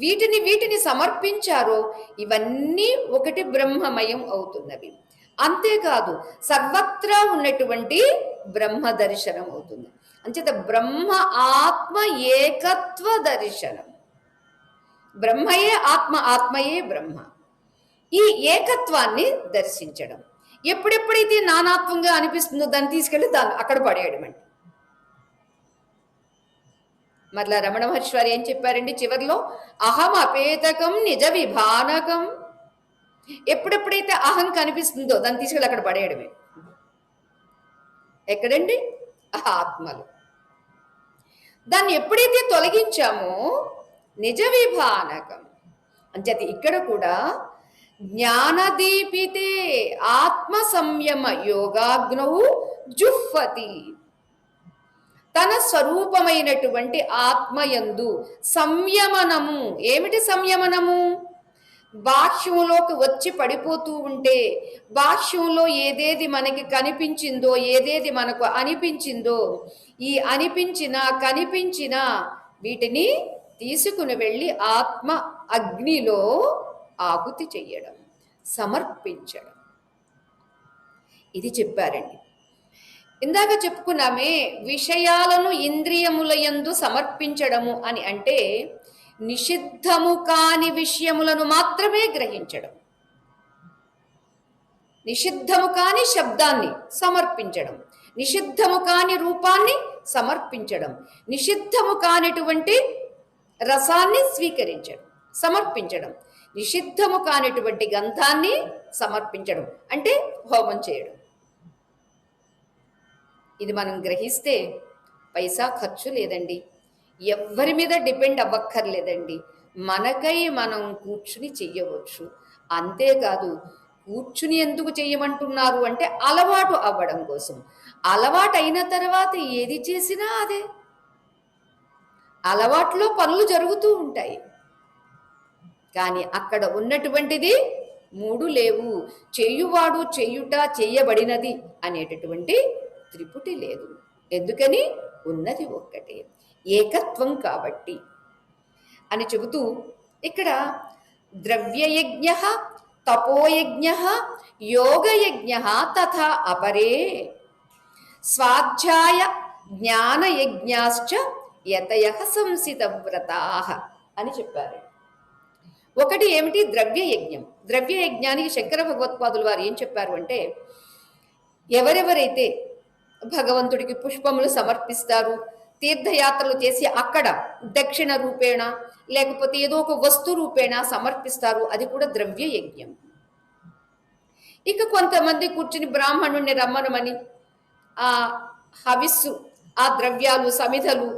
వీటిని సమర్పించారో ఇవన్నీ ఒకటి బ్రహ్మమయం అవుతున్నవి. అంతేకాదు సర్వత్రా ఉన్నటువంటి బ్రహ్మ దర్శనం అవుతుంది. అంచేత బ్రహ్మ ఆత్మ ఏకత్వ దర్శనం. బ్రహ్మయే ఆత్మ, ఆత్మయే బ్రహ్మ. ఈ ఏకత్వాన్ని దర్శించడం. ఎప్పుడెప్పుడైతే నానాత్వంగా అనిపిస్తుందో దాన్ని తీసుకెళ్ళి దాన్ని అక్కడ పడేయడం అండి. మరలా రమణ మహర్షి వారు ఏం చెప్పారండి చివరిలో? అహం అపేతకం నిజ విభానకం. ఎప్పుడెప్పుడైతే అహం కనిపిస్తుందో దాన్ని తీసుకెళ్ళి అక్కడ పడేయడమే. ఎక్కడండి? ఆత్మలు. దాన్ని ఎప్పుడైతే తొలగించామో నిజ విభానకం. అంచేత ఇక్కడ కూడా జ్ఞానదీపితే ఆత్మ సంయమ యోగాగ్నౌ జుహ్వతి. తన స్వరూపమైనటువంటి ఆత్మయందు సంయమనము. ఏమిటి సంయమనము? బాహ్యంలోకి వచ్చి పడిపోతూ ఉంటే, బాహ్యంలో ఏదేది మనకి కనిపించిందో, ఏదేది మనకు అనిపించిందో, ఈ అనిపించిన కనిపించిన వీటిని తీసుకుని వెళ్ళి ఆత్మ అగ్నిలో ఆహుతి చెయ్యడం, సమర్పించడం. ఇది చెప్పారండి. ఇందాక చెప్పుకున్నామే విషయాలను ఇంద్రియములయందు సమర్పించడము అని అంటే నిషిద్ధము కాని విషయములను మాత్రమే గ్రహించడం. నిషిద్ధము కాని శబ్దాన్ని సమర్పించడం, నిషిద్ధము కాని రూపాన్ని సమర్పించడం, నిషిద్ధము కానిటువంటి రసాన్ని స్వీకరించడం, సమర్పించడం, నిషిద్ధము కానిటువంటి గంధాన్ని సమర్పించడం అంటే హోమం చేయడం. ఇది మనం గ్రహిస్తే పైసా ఖర్చు లేదండి, ఎవ్వరి మీద డిపెండ్ అవ్వక్కర్లేదండి. మనకై మనం కూర్చుని చెయ్యవచ్చు. అంతేకాదు, కూర్చుని ఎందుకు చెయ్యమంటున్నారు అంటే అలవాటు అవ్వడం కోసం. అలవాటు అయిన తర్వాత ఏది చేసినా అదే. అలవాట్లో పనులు జరుగుతూ ఉంటాయి, కానీ అక్కడ ఉన్నటువంటిది మూడు లేవు. చేయువాడు చేయుట చేయబడినది అనేటటువంటి త్రిపుటి లేదు. ఎందుకని? ఉన్నది ఒక్కటే, ఏకత్వం కాబట్టి అని చెబుతూ ఇక్కడ ద్రవ్యయజ్ఞ, తపోయజ్ఞ, యోగయజ్ఞ తథా అపరే స్వాధ్యాయ జ్ఞానయజ్ఞాశ్చ యతయః సంసితవ్రతాః అని చెప్పారు. ఒకటి ఏమిటి? ద్రవ్యయజ్ఞం. ద్రవ్యయజ్ఞానికి శంకర భగవత్పాదులు వారు ఏం చెప్పారు అంటే, ఎవరెవరైతే భగవంతుడికి పుష్పములు సమర్పిస్తారు, తీర్థయాత్రలు చేసి అక్కడ దక్షిణ రూపేణ లేకపోతే ఏదో ఒక వస్తు రూపేణ సమర్పిస్తారు, అది కూడా ద్రవ్య యజ్ఞం. ఇక కొంతమంది కూర్చుని బ్రాహ్మణుణ్ణి రమ్మనమని ఆ హవిస్సు, ఆ ద్రవ్యాలు, సమిధలు,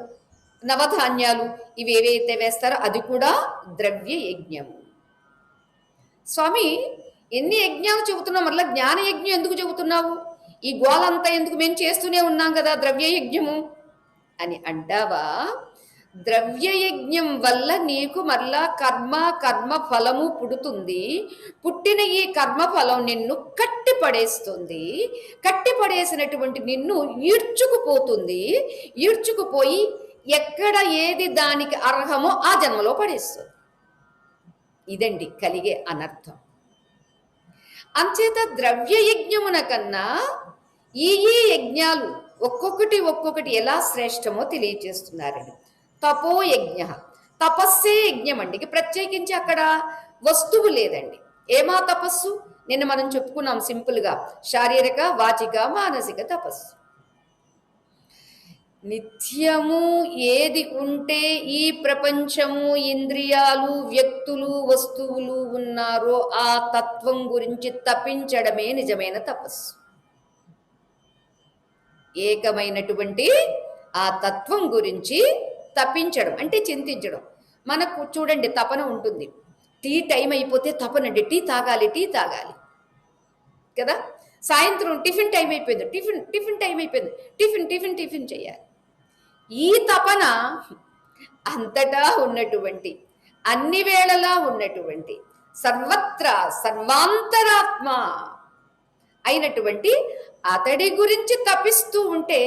నవధాన్యాలు ఇవి ఏవైతే వేస్తారో అది కూడా ద్రవ్య యజ్ఞము. స్వామి, ఎన్ని యజ్ఞాలు చెబుతున్నావు, మరలా జ్ఞాన యజ్ఞం ఎందుకు చెబుతున్నావు? ఈ గోలంతా ఎందుకు? మేము చేస్తూనే ఉన్నాం కదా ద్రవ్యయజ్ఞము అని అంటావా? ద్రవ్యయజ్ఞం వల్ల నీకు మరలా కర్మ ఫలము పుడుతుంది. పుట్టిన ఈ కర్మ ఫలం నిన్ను కట్టిపడేస్తుంది. కట్టిపడేసినటువంటి నిన్ను ఈడ్చుకుపోతుంది. ఈడ్చుకుపోయి ఎక్కడ ఏది దానికి అర్హమో ఆ జన్మలో పడేస్తుంది. ఇదండి కలిగే అనర్థం. అంచేత ద్రవ్యయజ్ఞమున కన్నా ఈ యజ్ఞాలు ఒక్కొక్కటి ఎలా శ్రేష్టమో తెలియజేస్తున్నారండి. తపోయజ్ఞ, తపస్సే యజ్ఞం అండి. ప్రత్యేకించి అక్కడ వస్తువు లేదండి. ఏమా తపస్సు? నిన్న మనం చెప్పుకున్నాం సింపుల్గా, శారీరక, వాచిక, మానసిక తపస్సు. నిత్యము ఏది ఉంటే ఈ ప్రపంచము, ఇంద్రియాలు, వ్యక్తులు, వస్తువులు ఉన్నారో ఆ తత్వం గురించి తపించడమే నిజమైన తపస్సు. ఏకమైనటువంటి ఆ తత్వం గురించి తపించడం అంటే చింతించడం. మనకు చూడండి తపన ఉంటుంది. టీ టైం అయిపోతే తపనండి, టీ తాగాలి. కదా. సాయంత్రం టిఫిన్ టైం అయిపోయింది, టిఫిన్ టైం అయిపోయింది, టిఫిన్ చేయాలి. ఈ తపన అంతటా ఉన్నటువంటి, అన్ని వేళలా ఉన్నటువంటి, సర్వత్రా సర్వాంతరాత్మ అయినటువంటి అతడి గురించి తపిస్తూ ఉంటే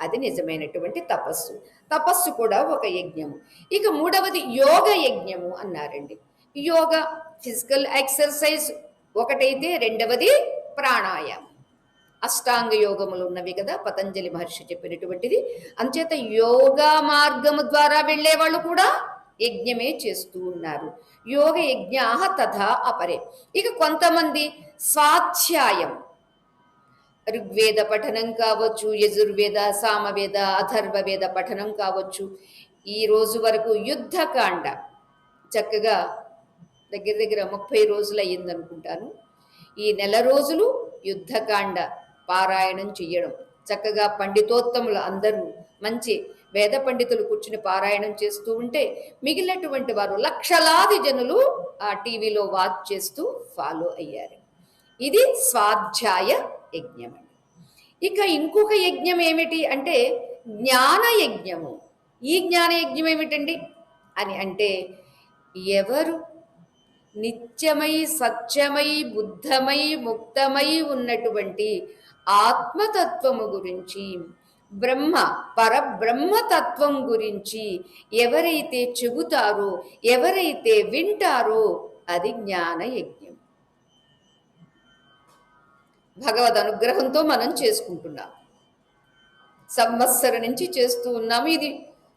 అది నిజమైనటువంటి తపస్సు. తపస్సు కూడా ఒక యజ్ఞము. ఇక మూడవది యోగ యజ్ఞము అన్నారండి. యోగ ఫిజికల్ ఎక్సర్సైజ్ ఒకటైతే రెండవది ప్రాణాయామం. అష్టాంగ యోగములు ఉన్నవి కదా, పతంజలి మహర్షి చెప్పినటువంటిది. అంచేత యోగా మార్గము ద్వారా వెళ్ళే వాళ్ళు కూడా యజ్ఞమే చేస్తూ ఉన్నారు. యోగ యజ్ఞా తథా అపరే. ఇక కొంతమంది స్వాధ్యాయం, ఋగ్వేద పఠనం కావచ్చు, యజుర్వేద, సామవేద, అథర్వవేద పఠనం కావచ్చు. ఈ రోజు వరకు యుద్ధకాండ చక్కగా దగ్గర దగ్గర 30 రోజులు అయ్యిందనుకుంటాను. ఈ నెల రోజులు యుద్ధకాండ పారాయణం చెయ్యడం, చక్కగా పండితోత్తములు అందరూ మంచి వేద పండితులు కూర్చుని పారాయణం చేస్తూ ఉంటే మిగిలినటువంటి వారు లక్షలాది జనులు ఆ టీవీలో వాచ్ చేస్తూ ఫాలో అయ్యారు. ఇది స్వాధ్యాయ యజ్ఞం అండి. ఇక ఇంకొక యజ్ఞం ఏమిటి అంటే జ్ఞాన యజ్ఞము. ఈ జ్ఞాన యజ్ఞం ఏమిటండి అని అంటే, ఎవరు నిత్యమై సత్యమై బుద్ధమై ముక్తమై ఉన్నటువంటి ఆత్మతత్వము గురించి, పరబ్రహ్మతత్వం గురించి ఎవరైతే చెబుతారో, ఎవరైతే వింటారో అది జ్ఞాన యజ్ఞం. భగవద్ అనుగ్రహంతో మనం చేసుకుంటున్నాం, సంవత్సరం నుంచి చేస్తూ ఉన్నాము. ఇది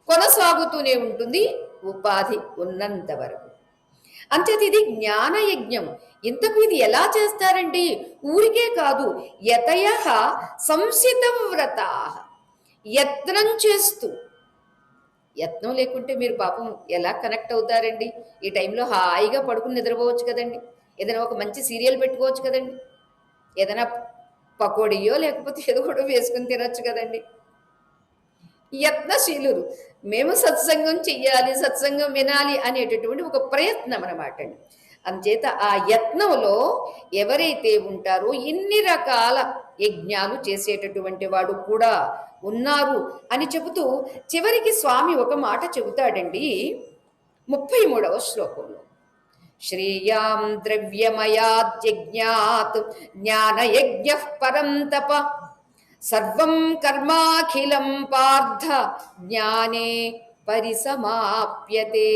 కొనసాగుతూనే ఉంటుంది ఉపాధి ఉన్నంత వరకు. అంచేత ఇది జ్ఞాన యజ్ఞం. ఇంతకు ఇది ఎలా చేస్తారండి? ఊరికే కాదు, యతయ సంసిత వ్రతా, యత్నం చేస్తూ. యత్నం లేకుంటే మీరు పాపం ఎలా కనెక్ట్ అవుతారండి? ఈ టైంలో హాయిగా పడుకుని నిద్రపోవచ్చు కదండి, ఏదైనా ఒక మంచి సీరియల్ పెట్టుకోవచ్చు కదండి, ఏదైనా పకోడీయో లేకపోతే ఏదో కూడా వేసుకుని తినొచ్చు కదండి. యత్నశీలురు, మేము సత్సంగం చెయ్యాలి, సత్సంగం వినాలి అనేటటువంటి ఒక ప్రయత్నం అన్నమాట అండి. అందుచేత ఆ యత్నంలో ఎవరైతే ఉంటారో ఇన్ని రకాల యజ్ఞాలు చేసేటటువంటి వాడు కూడా ఉన్నారు అని చెబుతూ చివరికి స్వామి ఒక మాట చెబుతాడండి 33వ శ్లోకంలో. శ్రేయాం ద్రవ్యమయాద్యజ్ఞాత్ జ్ఞానయజ్ఞః పరం తప సర్వం కర్మాఖిలం పార్థ జ్ఞానే పరిసమాప్యతే.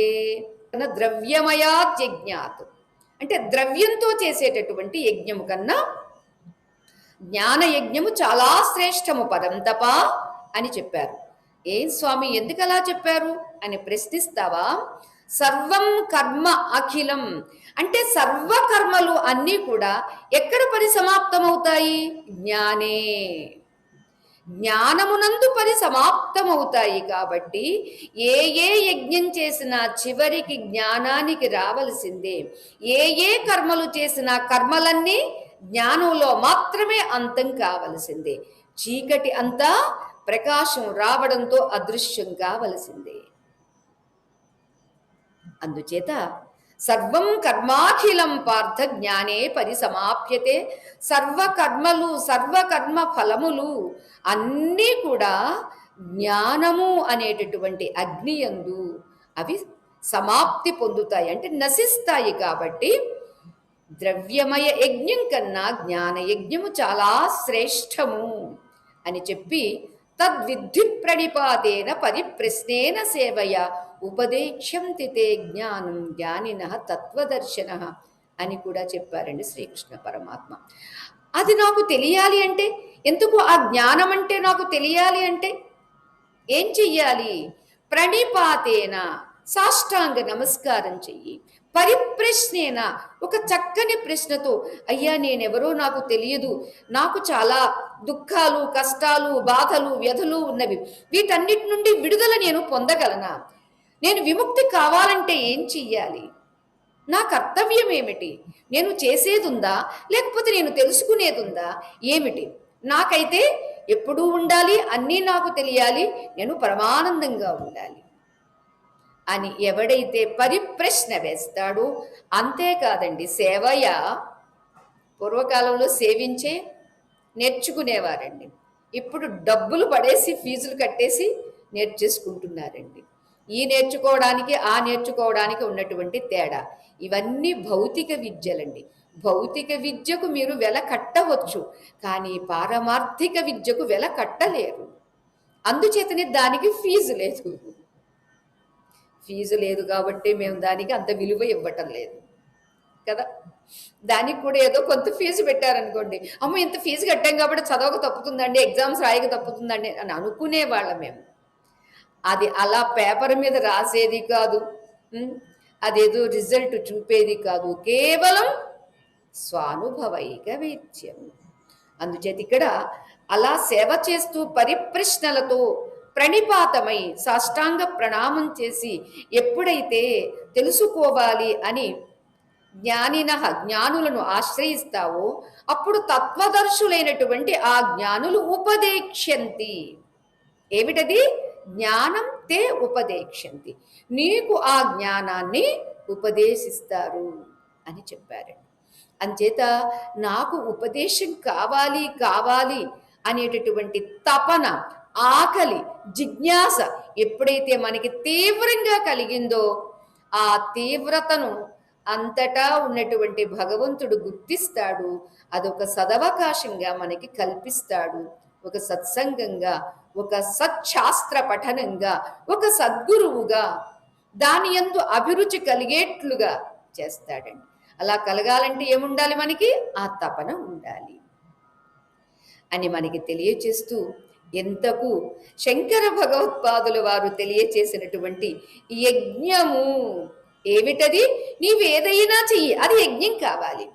ద్రవ్యమయాద్యజ్ఞాత్ అంటే ద్రవ్యంతో చేసేటటువంటి యజ్ఞము కన్నా జ్ఞాన యజ్ఞము చాలా శ్రేష్టము, పరంతప అని చెప్పారు. ఏం స్వామి ఎందుకు అలా చెప్పారు అని ప్రశ్నిస్తావా? సర్వం కర్మ అఖిలం అంటే సర్వకర్మలు అన్నీ కూడా ఎక్కడ పరిసమాప్తమవుతాయి? జ్ఞానే, జ్ఞానమునందు పరిసమాప్తమవుతాయి. కాబట్టి ఏ ఏ యజ్ఞం చేసినా చివరికి జ్ఞానానికి రావలసిందే. ఏ ఏ కర్మలు చేసినా కర్మలన్నీ జ్ఞానంలో మాత్రమే అంతం కావలసిందే. చీకటి అంతా ప్రకాశం రావడంతో అదృశ్యం కావలసిందే. అందుచేత సర్వం కర్మాఖిలం పార్థ జ్ఞానే పరిసమాప్యతే. సర్వకర్మలు, సర్వకర్మ ఫలములు అన్నీ కూడా జ్ఞానము అనేటటువంటి అగ్నియందు అవి సమాప్తి పొందుతాయి, అంటే నశిస్తాయి. కాబట్టి ద్రవ్యమయ యజ్ఞం కన్నా జ్ఞాన యజ్ఞము చాలా శ్రేష్టము అని చెప్పి తద్విద్ధి ప్రణిపాతేన పరిప్రశ్నేన సేవయ ఉపదేక్ష్యంతి తే జ్ఞానం జ్ఞానినః తత్వదర్శనః అని కూడా చెప్పారండి శ్రీకృష్ణ పరమాత్మ. అది నాకు తెలియాలి అంటే, ఎందుకు ఆ జ్ఞానం అంటే నాకు తెలియాలి అంటే ఏం చెయ్యాలి? ప్రణిపాతేన సాష్టాంగ నమస్కారం చెయ్యి, పరిప్రశ్నేన ఒక చక్కని ప్రశ్నతో, అయ్యా నేనెవరో నాకు తెలియదు, నాకు చాలా దుఃఖాలు, కష్టాలు, బాధలు, వ్యధలు ఉన్నవి, వీటన్నిటి నుండి విడుదల నేను పొందగలనా? నేను విముక్తి కావాలంటే ఏం చెయ్యాలి? నా కర్తవ్యం ఏమిటి? నేను చేసేదుందా లేకపోతే నేను తెలుసుకునేదుందా ఏమిటి? నాకైతే ఎప్పుడూ ఉండాలి, అన్నీ నాకు తెలియాలి, నేను పరమానందంగా ఉండాలి అని ఎవడైతే పరిప్రశ్న వేస్తాడో, అంతేకాదండి సేవయ పూర్వకాలంలో సేవించే నేర్చుకునేవారండి. ఇప్పుడు డబ్బులు పడేసి ఫీజులు కట్టేసి నేర్చేసుకుంటున్నారండి. ఈ నేర్చుకోవడానికి ఆ నేర్చుకోవడానికి ఉన్నటువంటి తేడా. ఇవన్నీ భౌతిక విద్యలండి. భౌతిక విద్యకు మీరు వెల కట్టవచ్చు, కానీ పారమార్థిక విద్యకు వెల కట్టలేరు. అందుచేతనే దానికి ఫీజు లేదు. ఫీజు లేదు కాబట్టి మేము దానికి అంత విలువ ఇవ్వటం లేదు కదా. దానికి కూడా ఏదో కొంత ఫీజు పెట్టారనుకోండి, అమ్మ ఇంత ఫీజు కట్టాం కాబట్టి చదవక తప్పుతుందండి, ఎగ్జామ్స్ రాయక తప్పుతుందండి అని అనుకునేవాళ్ళం మేము. అది అలా పేపర్ మీద రాసేది కాదు, అదేదో రిజల్ట్ చూపేది కాదు, కేవలం స్వానుభవైక వేద్యం. అందుచేత ఇక్కడ అలా సేవ చేస్తూ పరిప్రశ్నలతో ప్రణిపాతమై సాష్టాంగ ప్రణామం చేసి ఎప్పుడైతే తెలుసుకోవాలి అని జ్ఞానులను ఆశ్రయిస్తావో అప్పుడు తత్వదర్శులైనటువంటి ఆ జ్ఞానులు ఉపదేక్ష్యంతి. ఏమిటది? జ్ఞానం తే ఉపదేక్ష్యంతి, నీకు ఆ జ్ఞానాన్ని ఉపదేశిస్తారు అని చెప్పారు. అంచేత నాకు ఉపదేశం కావాలి కావాలి అనేటటువంటి తపన, ఆకలి, జిజ్ఞాస ఎప్పుడైతే మనకి తీవ్రంగా కలిగిందో ఆ తీవ్రతను అంతటా ఉన్నటువంటి భగవంతుడు గుర్తిస్తాడు. అదొక సదవకాశంగా మనకి కల్పిస్తాడు. ఒక సత్సంగంగా, ఒక సచ్శాస్త్ర పఠనంగా, ఒక సద్గురువుగా దాని యందు అభిరుచి కలిగేట్లుగా చేస్తాడండి. అలా కలగాలంటే ఏముండాలి? మనకి ఆ తపన ఉండాలి అని మనకి తెలియచేస్తూ, ఎంతకు శంకర భగవత్పాదుల వారు తెలియచేసినటువంటి యజ్ఞము ఏమిటది? నీవేదైనా చెయ్యి, అది యజ్ఞం కావాలి.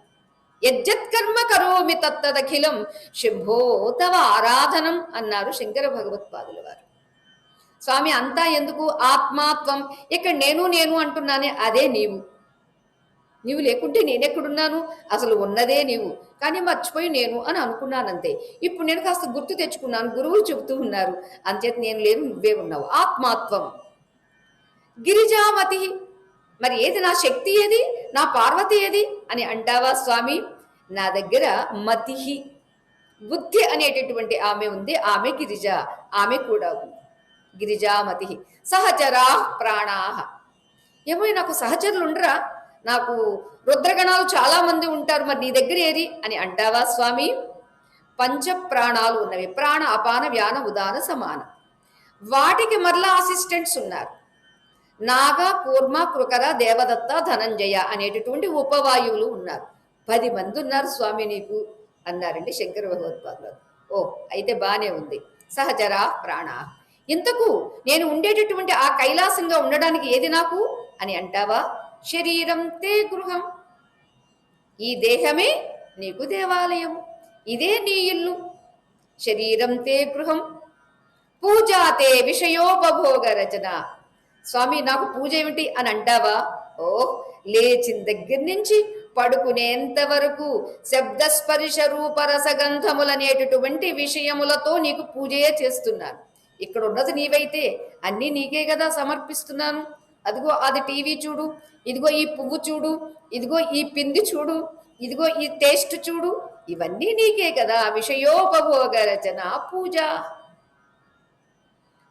యజ్జత్కర్మ కరోమి తత్తదఖిలం శంభో తవ ఆరాధనం అన్నారు శంకర భగవత్పాదుల వారు. స్వామి అంతా ఎందుకు? ఆత్మాత్వం. ఇక్కడ నేను నేను అంటున్నానే, అదే నీవు. నీవు లేకుంటే నేనెక్కడున్నాను? అసలు ఉన్నదే నీవు, కానీ మర్చిపోయి నేను అని అనుకున్నానంతే. ఇప్పుడు నేను కాస్త గుర్తు తెచ్చుకున్నాను, గురువులు చెబుతూ ఉన్నారు, అంచేత నేను లేను, నువ్వే ఉన్నావు. ఆత్మాత్వం. గిరిజామతి, మరి ఏది నా శక్తి, ఏది నా పార్వతి ఏది అని అంటావా స్వామి? నా దగ్గర మతిహి, బుద్ధి అనేటటువంటి ఆమె ఉంది, ఆమె గిరిజ, ఆమె కూడా ఉంది. గిరిజామతి సహచరా ప్రాణాహ. ఏమో నాకు సహచరులు ఉండరా? నాకు రుద్రగణాలు చాలా మంది ఉంటారు, మరి నీ దగ్గర ఏరి అని అంటావా స్వామి? పంచ ప్రాణాలు ఉన్నవి, ప్రాణ అపాన వ్యాన ఉదాన సమాన. వాటికి మరలా అసిస్టెంట్స్ ఉన్నారు. నాగ, కూర్మ, కృకర, దేవదత్త, ధనంజయ అనేటటువంటి ఉపవాయువులు ఉన్నారు. 10 మంది ఉన్నారు స్వామి నీకు అన్నారండి శంకర భగవత్పాదులు. ఓ, అయితే బానే ఉంది. సహచరా ప్రాణ. ఇంతకు నేను ఉండేటటువంటి ఆ కైలాసంగా ఉండడానికి ఏది నాకు అని అంటావా? శరీరం తే గృహం. ఈ దేహమే నీకు దేవాలయం, ఇదే నీ ఇల్లు. శరీరం తే గృహం పూజాతే విషయోపభోగ రచన. స్వామి నాకు పూజ ఏమిటి అని అంటావా? ఓ, లేచిన దగ్గర నుంచి పడుకునేంత వరకు శబ్దస్పర్శ రూపరసగంధములనేటటువంటి విషయములతో నీకు పూజయే చేస్తున్నాను. ఇక్కడ ఉన్నది నీవైతే అన్నీ నీకే కదా సమర్పిస్తున్నాను. అదిగో అది టీవీ చూడు, ఇదిగో ఈ పువ్వు చూడు, ఇదిగో ఈ పిండి చూడు, ఇదిగో ఈ టేస్ట్ చూడు, ఇవన్నీ నీకే కదా. విషయోపభోగ రచన పూజ.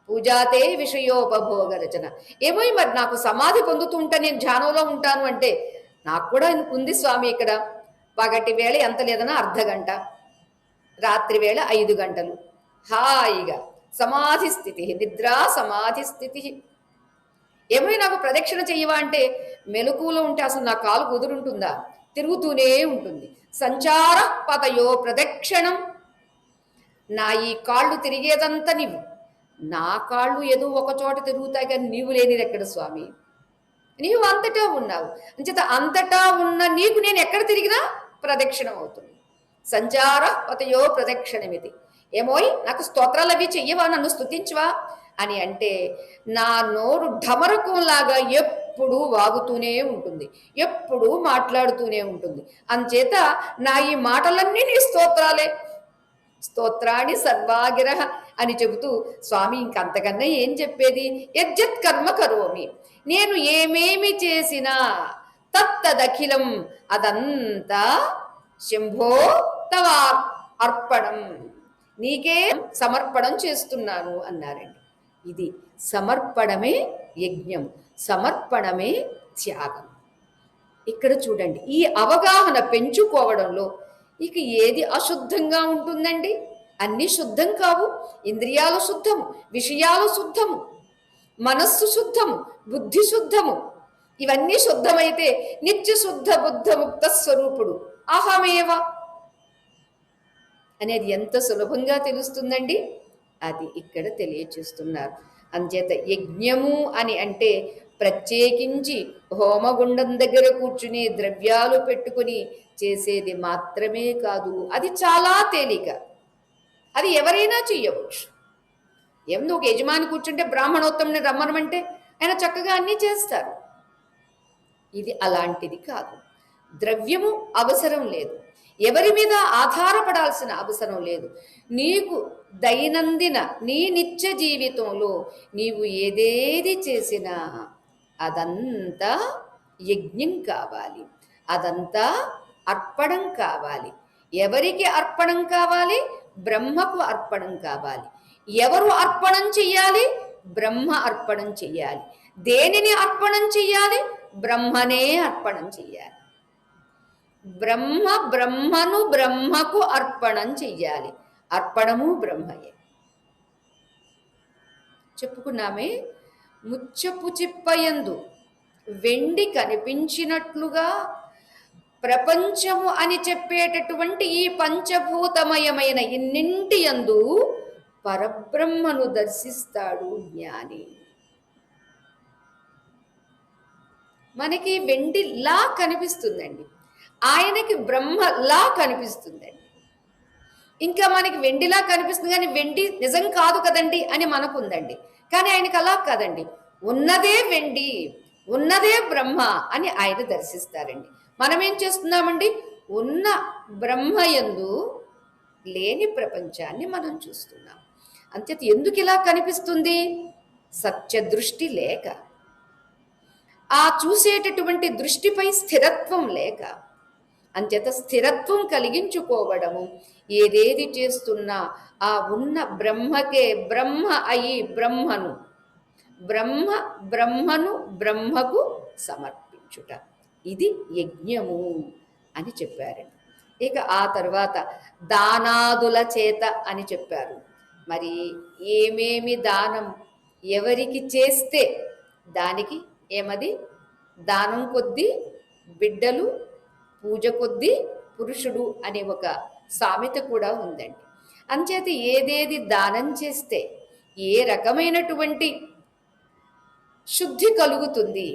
పూజాతే విషయోపభోగ రచన. ఏమో మరి నాకు సమాధి పొందుతూ ఉంటా, నేను ధ్యానంలో ఉంటాను అంటే నాకు కూడా ఉంది స్వామి. ఇక్కడ పగటి వేళ ఎంత లేదన్నా అర్ధగంట, రాత్రి వేళ 5 గంటలు హాయిగా సమాధి స్థితి, నిద్రా సమాధి స్థితి. ఏమో నాకు ప్రదక్షిణ చెయ్యవా అంటే, మెలకువలో ఉంటే అసలు నా కాలు కుదురుంటుందా? తిరుగుతూనే ఉంటుంది. సంచార పతయో ప్రదక్షిణం. నా ఈ కాళ్ళు తిరిగేదంతా నీవు. నా కాళ్ళు ఏదో ఒక చోట తిరుగుతాయి, కానీ నీవు లేనిది ఎక్కడ స్వామి? నీవు అంతటా ఉన్నావు. అంచేత అంతటా ఉన్న నీకు నేను ఎక్కడ తిరిగినా ప్రదక్షిణం అవుతుంది. సంచార పతయో ప్రదక్షిణమిది. ఏమోయ్ నాకు స్తోత్రాలు అవి చెయ్యవా, నన్ను స్తుతించవా అని అంటే, నా నోరు ఢమరకంలాగా ఎప్పుడూ వాగుతూనే ఉంటుంది, ఎప్పుడూ మాట్లాడుతూనే ఉంటుంది. అంచేత నా ఈ మాటలన్నీ నీ స్తోత్రాలే. స్తోత్రాన్ని సర్వాగిరహ అని చెబుతూ స్వామి ఇంకంతకన్నా ఏం చెప్పేది? యజ్జత్ కర్మ కరోమి. నేను ఏమేమి చేసినా తత్తదఖిలం, అదంతా శంభో తవ అర్పణం, నీకే సమర్పణం చేస్తున్నాను అన్నారండి. ఇది సమర్పణమే యజ్ఞం, సమర్పణమే త్యాగం. ఇక్కడ చూడండి, ఈ అవగాహన పెంచుకోవడంలో ఇక ఏది అశుద్ధంగా ఉంటుందండి? అన్నీ శుద్ధం కావు. ఇంద్రియాలు శుద్ధము, విషయాలు శుద్ధము, మనస్సు శుద్ధము, బుద్ధి శుద్ధము. ఇవన్నీ శుద్ధమైతే నిత్య శుద్ధ బుద్ధ ముక్త స్వరూపుడు అహమేవ అనేది ఎంత సులభంగా తెలుస్తుందండి. అది ఇక్కడ తెలియచేస్తున్నారు. అంచేత యజ్ఞము అని అంటే ప్రత్యేకించి హోమగుండం దగ్గర కూర్చుని ద్రవ్యాలు పెట్టుకుని చేసేది మాత్రమే కాదు. అది చాలా తేలిక, అది ఎవరైనా చెయ్యవచ్చు. ఏమో ఒక యజమాని కూర్చుంటే బ్రాహ్మణోత్తముని రమ్మనమంటే ఆయన చక్కగా అన్నీ చేస్తారు. ఇది అలాంటిది కాదు. ద్రవ్యము అవసరం లేదు, ఎవరి మీద ఆధారపడాల్సిన అవసరం లేదు. నీకు దైనందిన నీ నిత్య జీవితంలో నీవు ఏదేది చేసినా అదంతా యజ్ఞం కావాలి, అదంతా అర్పణం కావాలి. ఎవరికి అర్పణం కావాలి? బ్రహ్మకు అర్పణం కావాలి. ఎవరు అర్పణం చెయ్యాలి? బ్రహ్మ అర్పణం చెయ్యాలి. దేనిని అర్పణం చెయ్యాలి? బ్రహ్మనే అర్పణం చెయ్యాలి. బ్రహ్మను బ్రహ్మకు అర్పణం చెయ్యాలి. అర్పణము బ్రహ్మయే. చెప్పుకున్నామే, ముచ్చపు చిప్పయందు వెండి కనిపించినట్లుగా ప్రపంచము అని చెప్పేటటువంటి ఈ పంచభూతమయమైన ఇన్నింటి యందు పరబ్రహ్మను దర్శిస్తాడు జ్ఞాని. మనకి వెండిలా కనిపిస్తుందండి, ఆయనకి బ్రహ్మలా కనిపిస్తుందండి. ఇంకా మనకి వెండిలా కనిపిస్తుంది కానీ వెండి నిజం కాదు కదండి అని మనకుందండి. కానీ ఆయనకి అలా కాదండి, ఉన్నదే వెండి, ఉన్నదే బ్రహ్మ అని ఆయన దర్శిస్తారండి. మనం ఏం చేస్తున్నామండి? ఉన్న బ్రహ్మయందు లేని ప్రపంచాన్ని మనం చూస్తున్నాం. అంతేత ఎందుకు ఇలా కనిపిస్తుంది? సత్యదృష్టి లేక, ఆ చూసేటటువంటి దృష్టిపై స్థిరత్వం లేక. అంచేత స్థిరత్వం కలిగించుకోవడము, ఏదేది చేస్తున్నా ఆ ఉన్న బ్రహ్మకే బ్రహ్మ అయి బ్రహ్మను బ్రహ్మకు సమర్పించుట, ఇది యజ్ఞము అని చెప్పారండి. ఇక ఆ తర్వాత దానాదుల చేత అని చెప్పారు. మరి ఏమేమి దానం ఎవరికి చేస్తే దానికి ఏమది? దానం కొద్దీ బిడ్డలు, పూజ కొద్దీ పురుషుడు అనే ఒక సామెత కూడా ఉందండి. అంచేత ఏదేది దానం చేస్తే ఏ రకమైనటువంటి శుద్ధి కలుగుతుంది,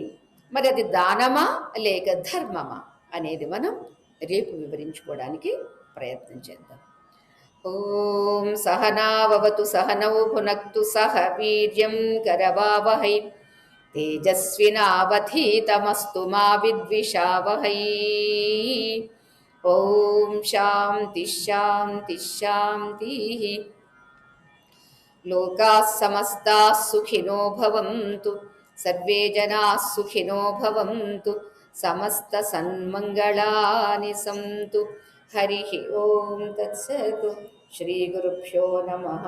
మరి అది దానమా లేక ధర్మమా అనేది మనం రేపు వివరించుకోవడానికి ప్రయత్నం చేద్దాం. ఓం సహనావవతు సహనౌ భునక్తు సహ వీర్యం కరవావహై తేజస్వినావధీతమస్తు మా విద్విషావహై. ఓం శాంతి శాంతి శాంతి. లోకాః సమస్తాః సుఖినో భవంతు, సర్వే జనాః సుఖినో భవంతు, సమస్త సన్మంగళాని సంతు. హరి ఓం తత్సత్. శ్రీ గురుభ్యో నమః.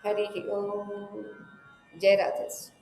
హరి ఓం. జయ రాధేశ్వరి.